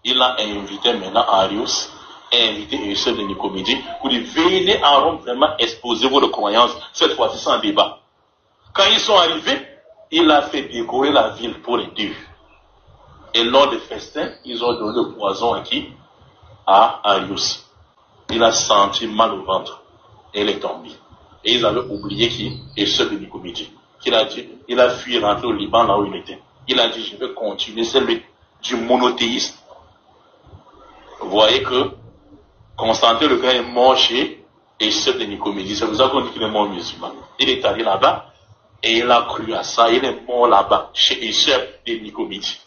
Il a invité maintenant Arius, invité une sœur de Nicomédie, pour dire, venez en Rome vraiment exposer vos croyances, cette fois-ci sans débat. Quand ils sont arrivés, il a fait décorer la ville pour les deux. Et lors des festins, ils ont donné le poison à qui? À Arius. Il a senti mal au ventre. Et il est tombé. Et ils avaient oublié qui? Et ceux de Nicomédie. Il a fui rentrer au Liban là où il était. Il a dit, je vais continuer celui du monothéisme. Vous voyez que Constantin le Grand est mort chez et ceux de Nicomédie. C'est pour ça qu'on dit qu'il est mort musulman. Il est allé là-bas et il a cru à ça. Il est mort là-bas chez Échec de Nicomédie.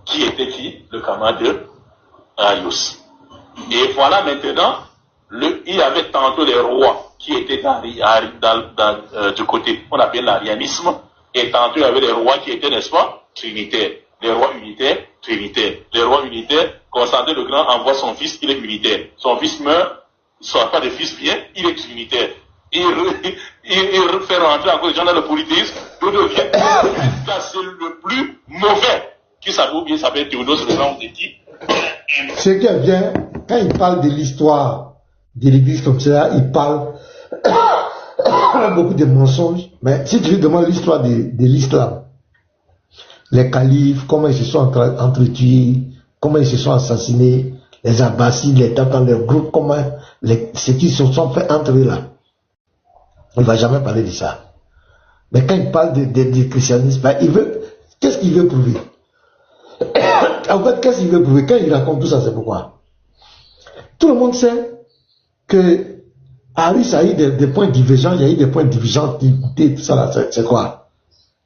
Qui était qui? Le camarade de Arius. Et voilà maintenant, il y avait tantôt les rois qui étaient du côté, on appelle l'arianisme, et tantôt il y avait les rois qui étaient, n'est-ce pas, trinitaires. Les rois unitaires, trinitaires. Les rois unitaires, Constantin le Grand envoie son fils, il est unitaire. Son fils meurt, il ne sera pas de fils bien, il est trinitaire. Il fait rentrer encore les gens dans le polythéisme, il devient c'est le plus mauvais. Qui s'appelle Théodose le Grand, on dit. Ce qui est bien, quand il parle de l'histoire de l'église comme ça, il parle beaucoup de mensonges. Mais si tu lui demandes l'histoire de l'islam, les califes, comment ils se sont entretués, comment ils se sont assassinés, les Abbasides, les temps dans leur groupe, comment ce qui se sont fait entre eux là. Il ne va jamais parler de ça. Mais quand il parle du christianisme, ben, qu'est-ce qu'il veut prouver? En fait, qu'est-ce qu'il veut prouver? Quand il raconte tout ça, c'est pourquoi? Tout le monde sait que Arius a eu des points divergents, il y a eu des points divergents, tout ça là, c'est quoi?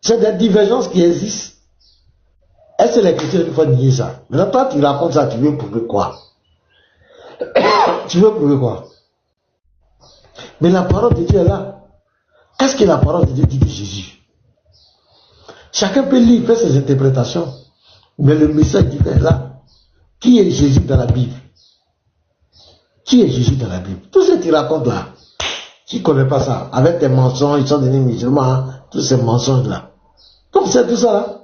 C'est des divergences qui existent. Est-ce que les chrétiens une fois nier ça? Maintenant, toi, tu racontes ça, tu veux prouver quoi? Tu veux prouver quoi? Mais la parole de Dieu est là. Qu'est-ce que la parole de Dieu dit de Jésus? Chacun peut lire, faire ses interprétations. Mais le message divin est là. Qui est Jésus dans la Bible? Qui est Jésus dans la Bible? Tout ce que tu racontes là, qui ne connaît pas ça? Avec tes mensonges, ils sont devenus musulmans, tous ces mensonges-là. Comme c'est tout ça là.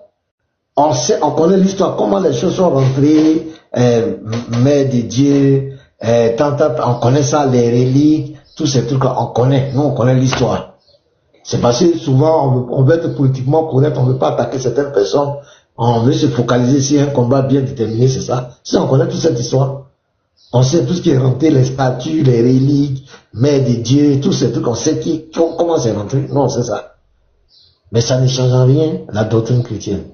On connaît l'histoire, comment les choses sont rentrées, mère de Dieu, on connaît ça, les reliques, tous ces trucs-là, on connaît. Nous, on connaît l'histoire. C'est parce que souvent, on veut être politiquement correct, on ne veut pas attaquer certaines personnes, on veut se focaliser sur un combat bien déterminé, c'est ça. Si on connaît toute cette histoire, on sait tout ce qui est rentré, les statues, les reliques, mère de Dieu, tous ces trucs, on sait comment c'est rentré. Non, c'est ça. Mais ça ne change en rien la doctrine chrétienne.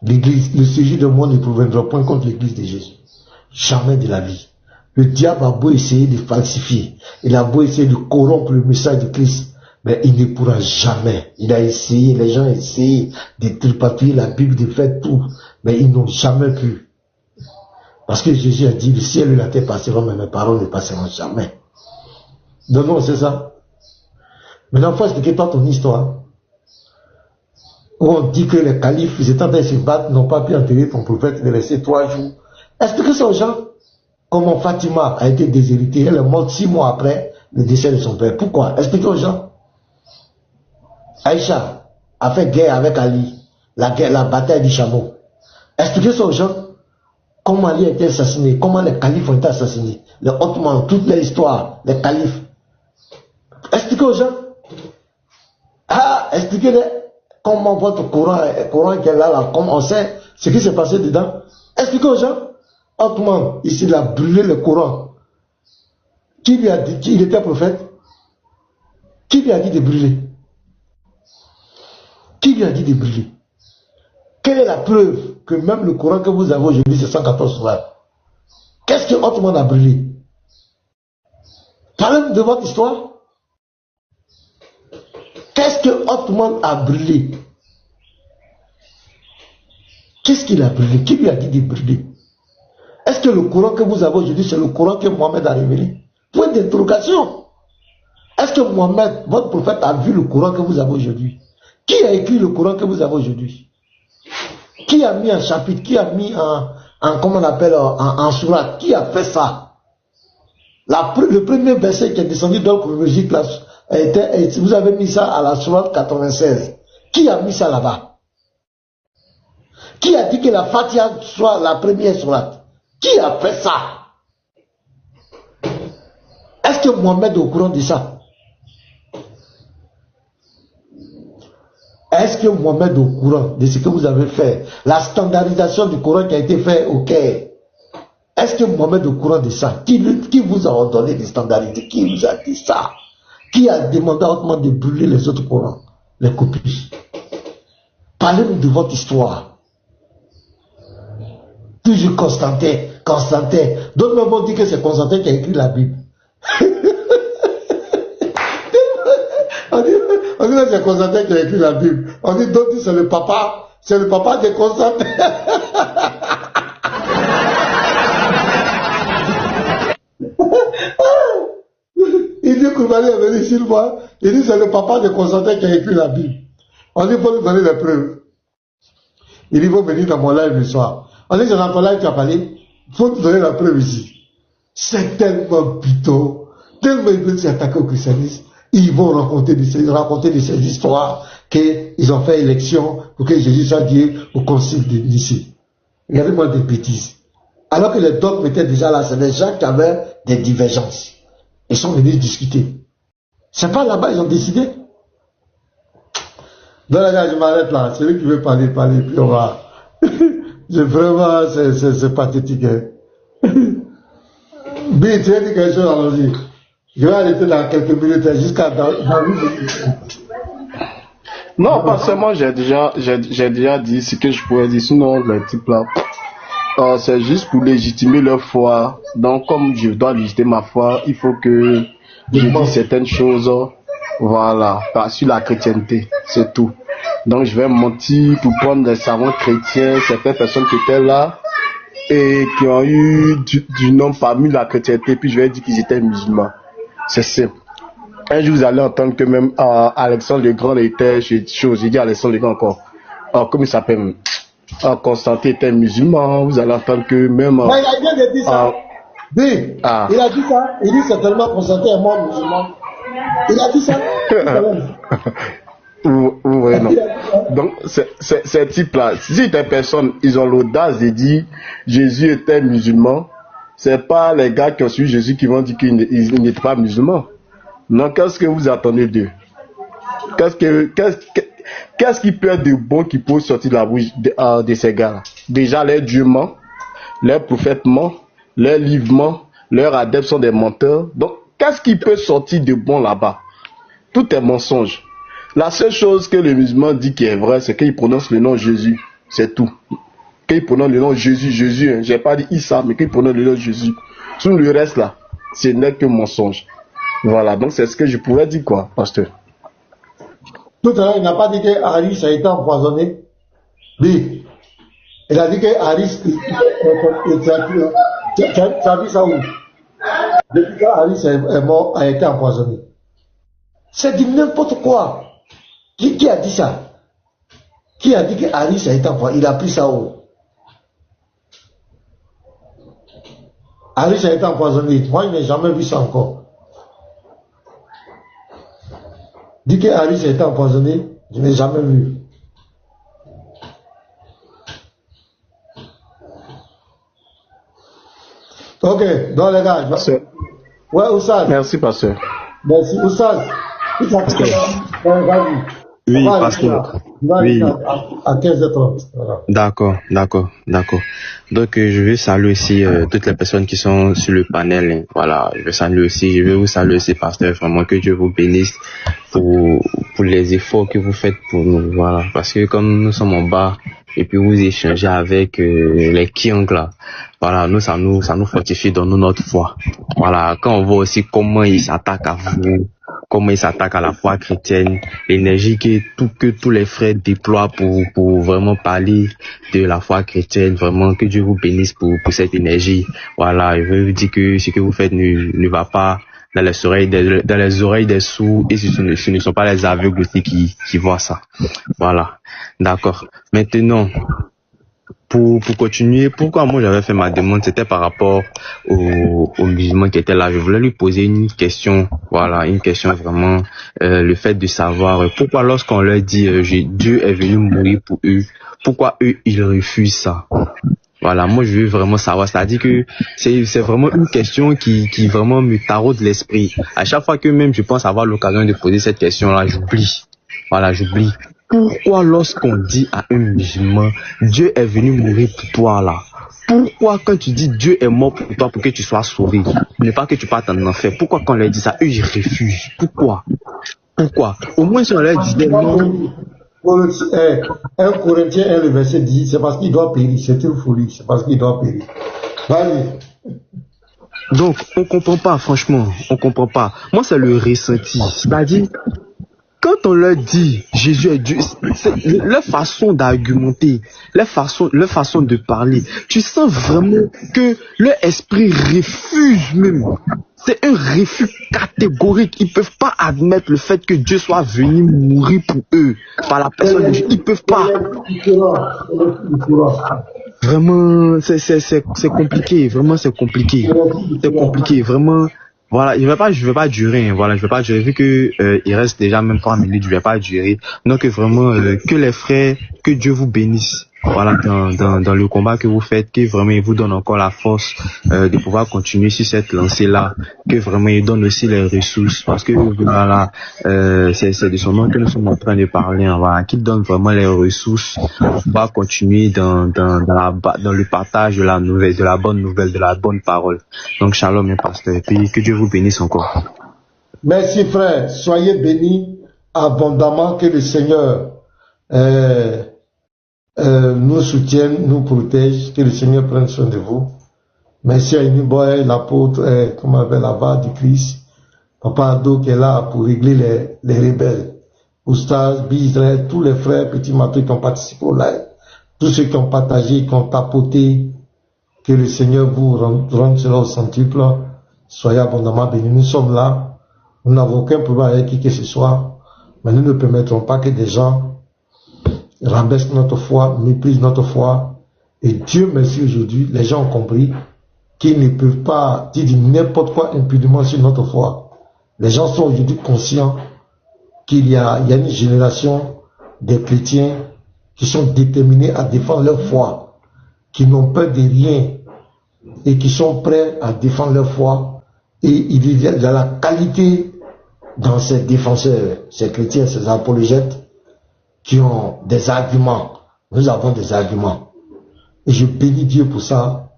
L'église, le sujet de moi ne proviendra point contre l'église de Jésus. Jamais de la vie. Le diable a beau essayer de falsifier, il a beau essayer de corrompre le message de Christ, mais il ne pourra jamais. Il a essayé, les gens ont essayé de tripatouiller la Bible, de faire tout, mais ils n'ont jamais pu. Parce que Jésus a dit, le ciel et la terre passeront, mais mes paroles ne passeront jamais. Donc non, c'est ça. Maintenant, il faut expliquer toi ton histoire. où on dit que les califes, ils étaient en train de se battre, n'ont pas pu enterrer ton prophète, il est resté 3 jours. Expliquez ça aux gens. Comment Fatima a été déshéritée, elle est morte 6 mois après le décès de son père. Pourquoi? Expliquez aux gens. Aïcha a fait guerre avec Ali, la bataille du chameau. Expliquez ça aux gens. Comment Ali a été assassiné, comment les califes ont été assassinés, les Ottomans, toute l'histoire, les califes. Expliquez aux gens. Ah, expliquez-les comment votre Coran qui est là, comment on sait ce qui s'est passé dedans. Expliquez aux gens. Ottoman, ici, il a brûlé le Coran. Qui lui a dit qu'il était prophète? Qui lui a dit de brûler? Qui lui a dit de brûler? Quelle est la preuve que même le Coran que vous avez aujourd'hui, c'est 114 sourates? Qu'est-ce que Ottoman a brûlé? Parlez-nous de votre histoire. Qu'est-ce que Ottoman a brûlé? Qu'est-ce qu'il a brûlé? Qui lui a dit de brûler? Est-ce que le Coran que vous avez aujourd'hui, c'est le Coran que Mohamed a révélé? Point d'interrogation. Est-ce que Mohamed, votre prophète, a vu le Coran que vous avez aujourd'hui? Qui a écrit le Coran que vous avez aujourd'hui? Qui a mis un chapitre? Qui a mis comment on appelle, en sourate? Qui a fait ça? Le premier verset qui est descendu dans le chronologique, vous avez mis ça à la sourate 96. Qui a mis ça là-bas? Qui a dit que la Fatiha soit la première sourate? Qui a fait ça? Est-ce que Mohamed est au courant de ça? Est-ce que Mohamed est au courant de ce que vous avez fait? La standardisation du Coran qui a été fait au Caire. Est-ce que Mohamed est au courant de ça? Qui vous a ordonné de standardiser? Qui vous a dit ça? Qui a demandé hautement de brûler les autres Corans? Les copies. Parlez-nous de votre histoire. Toujours Constantin. D'autres même vont dire que c'est Constantin qui a écrit la Bible. on dit que c'est Constantin qui a écrit la Bible. On dit d'autres disent c'est le papa de Constantin. Il dit Koulibaly est venu sur moi. Il dit c'est le papa de Constantin qui a écrit la Bible. On dit il faut nous donner les preuves. Il dit il faut venir dans mon live le soir. On dit dans mon live tu as parlé. Il faut nous donner la preuve ici. C'est tellement piteux. Tellement ils veulent s'attaquer au christianisme. Ils vont raconter de ces histoires qu'ils ont fait élection pour que Jésus soit Dieu au concile de Nicée. Regardez-moi des bêtises. Alors que les dogmes étaient déjà là, c'est des gens qui avaient des divergences. Ils sont venus discuter. C'est pas là-bas, ils ont décidé. Donc les gars, je m'arrête là. Celui qui veut parler, puis on va. Vraiment, c'est pathétique. Hein. Bien, tu as dit quelque chose, allons-y. Je vais arrêter dans quelques minutes, jusqu'à dans 8 minutes. Non, pas seulement, j'ai déjà dit ce que je pourrais dire, sinon les types là. C'est juste pour légitimer leur foi. Donc, comme je dois légitimer ma foi, il faut que je dise certaines choses, voilà, sur la chrétienté, c'est tout. Donc, je vais mentir pour prendre des savants chrétiens, certaines personnes qui étaient là et qui ont eu du nom parmi la chrétienté, puis je vais dire qu'ils étaient musulmans. C'est simple. Un jour, vous allez entendre que même Alexandre le Grand était chose. J'ai dit Alexandre le Grand encore. Comment il s'appelle? Constantin était musulman. Vous allez entendre que même. Mais il a bien dit ça. Il a dit ça. Il dit certainement Constantin est mort musulman. Il a dit ça. Oui, non. Donc, ces types-là, si des personnes, ils ont l'audace de dire Jésus était musulman, c'est pas les gars qui ont suivi Jésus qui vont dire qu'il n'était pas musulman. Non, qu'est-ce que vous attendez d'eux? Qu'est-ce qui peut être de bon qui peut sortir de la bouche de ces gars-là? Déjà, leurs dieux mentent, leurs prophètes mentent, leurs livres mentent, leurs adeptes sont des menteurs. Donc, qu'est-ce qui peut sortir de bon là-bas? Tout est mensonge. La seule chose que le musulman dit qui est vrai, c'est qu'il prononce le nom Jésus. C'est tout. Qu'il prononce le nom Jésus, hein. J'ai pas dit Issa, mais qu'il prononce le nom Jésus. Tout le reste là, ce n'est que mensonge. Voilà, donc c'est ce que je pourrais dire, quoi, pasteur. Tout à l'heure, il n'a pas dit que Harris a été empoisonné. Oui. Il a dit que Harris, tu as vu ça où? Depuis que Harris est mort, a été empoisonné. C'est du n'importe quoi. Qui a dit ça? Qui a dit que Harris a été empoisonné? Il a pris ça où? Harris a été empoisonné. Moi, je n'ai jamais vu ça encore. Dit que Harris a été empoisonné, je n'ai jamais vu. Ok, donc les gars, ouais, Oussad. Merci, pasteur. Merci, Oussad. Oui, pasteur. Oui. À 15h30. Voilà. D'accord. Donc, je veux saluer aussi toutes les personnes qui sont sur le panel. Hein. Voilà, je veux vous saluer aussi, pasteur. Vraiment, que Dieu vous bénisse pour les efforts que vous faites pour nous. Voilà, parce que comme nous sommes en bas, et puis vous échangez avec les Kiang là. Voilà, ça nous fortifie dans notre foi. Voilà, quand on voit aussi comment ils s'attaquent à vous, comment ils s'attaquent à la foi chrétienne, l'énergie que tous les frères déploient pour vraiment parler de la foi chrétienne, vraiment que Dieu vous bénisse pour cette énergie. Voilà, je veux vous dire que ce que vous faites ne va pas dans les oreilles des sourds, et ce ne sont pas les aveugles aussi qui voient ça. Voilà. D'accord. Maintenant, pour continuer, pourquoi moi j'avais fait ma demande, c'était par rapport au musulman qui était là. Je voulais lui poser une question, voilà, une question vraiment, le fait de savoir pourquoi lorsqu'on leur dit Dieu est venu mourir pour eux, pourquoi eux ils refusent ça. Voilà, moi je veux vraiment savoir, c'est-à-dire que c'est vraiment une question qui vraiment me taraude l'esprit. À chaque fois que même je pense avoir l'occasion de poser cette question-là, j'oublie. Voilà, j'oublie. Pourquoi lorsqu'on dit à un musulman, Dieu est venu mourir pour toi là, pourquoi quand tu dis Dieu est mort pour toi pour que tu sois sauvé, ne pas que tu partes en enfer, pourquoi quand on leur dit ça, eux ils refusent? Pourquoi? Au moins si on leur disait non. 1 Corinthiens 1, le verset dit, c'est parce qu'il doit périr, c'est une folie, c'est parce qu'il doit périr. Allez. Donc, on comprend pas, franchement, on comprend pas. Moi, c'est le ressenti. C'est-à-dire, quand on leur dit Jésus est Dieu, c'est leur façon d'argumenter, leur façon de parler, tu sens vraiment que leur esprit refuse même. C'est un refus catégorique. Ils peuvent pas admettre le fait que Dieu soit venu mourir pour eux par la personne de Dieu. Ils peuvent pas. Vraiment, c'est compliqué. Vraiment, c'est compliqué. C'est compliqué. Vraiment. Voilà, je vais pas durer. Hein, voilà, je vais pas durer vu que il reste déjà même 3 minutes. Je vais pas durer. Donc vraiment que les frères, que Dieu vous bénisse. Voilà, dans le combat que vous faites, que vraiment il vous donne encore la force de pouvoir continuer sur cette lancée-là, que vraiment il donne aussi les ressources, parce que voilà, c'est de son nom que nous sommes en train de parler, hein, voilà, qu'il donne vraiment les ressources pour pouvoir continuer dans le partage de la bonne nouvelle, de la bonne parole. Donc shalom, mes pasteurs, et puis que Dieu vous bénisse encore. Merci frère, soyez bénis abondamment, que le Seigneur nous soutiennent, nous protègent, que le Seigneur prenne soin de vous. Merci à Uniboy, l'apôtre, comment on appelle là-bas, du Christ, Papa Ado qui est là pour régler les rebelles. Oustaz, Bizret, tous les frères, petits matins qui ont participé au live, tous ceux qui ont partagé, qui ont tapoté, que le Seigneur vous rende cela au centuple. Soyez abondamment bénis. Nous sommes là, nous n'avons aucun problème avec qui que ce soit, mais nous ne permettrons pas que des gens rabaisse notre foi, méprise notre foi. Et Dieu merci aujourd'hui, les gens ont compris qu'ils ne peuvent pas dire n'importe quoi impunément sur notre foi. Les gens sont aujourd'hui conscients qu'il y a une génération de chrétiens qui sont déterminés à défendre leur foi, qui n'ont peur de rien et qui sont prêts à défendre leur foi. Et il y a la qualité dans ces défenseurs, ces chrétiens, ces apologètes, qui ont des arguments. Nous avons des arguments. Et je bénis Dieu pour ça.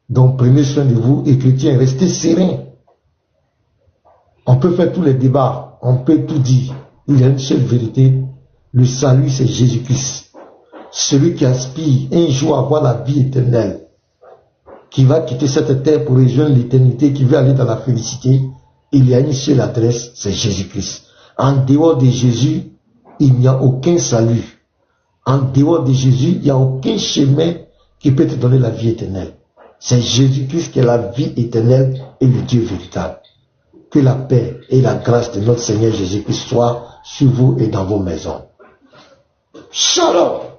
Donc prenez soin de vous et chrétiens, restez sereins. On peut faire tous les débats, on peut tout dire. Il y a une seule vérité. Le salut, c'est Jésus-Christ. Celui qui aspire un jour à avoir la vie éternelle, qui va quitter cette terre pour rejoindre l'éternité, qui veut aller dans la félicité, il y a une seule adresse, c'est Jésus-Christ. En dehors de Jésus, il n'y a aucun salut. En dehors de Jésus, il n'y a aucun chemin qui peut te donner la vie éternelle. C'est Jésus-Christ qui est la vie éternelle et le Dieu véritable. Que la paix et la grâce de notre Seigneur Jésus-Christ soient sur vous et dans vos maisons. Shalom.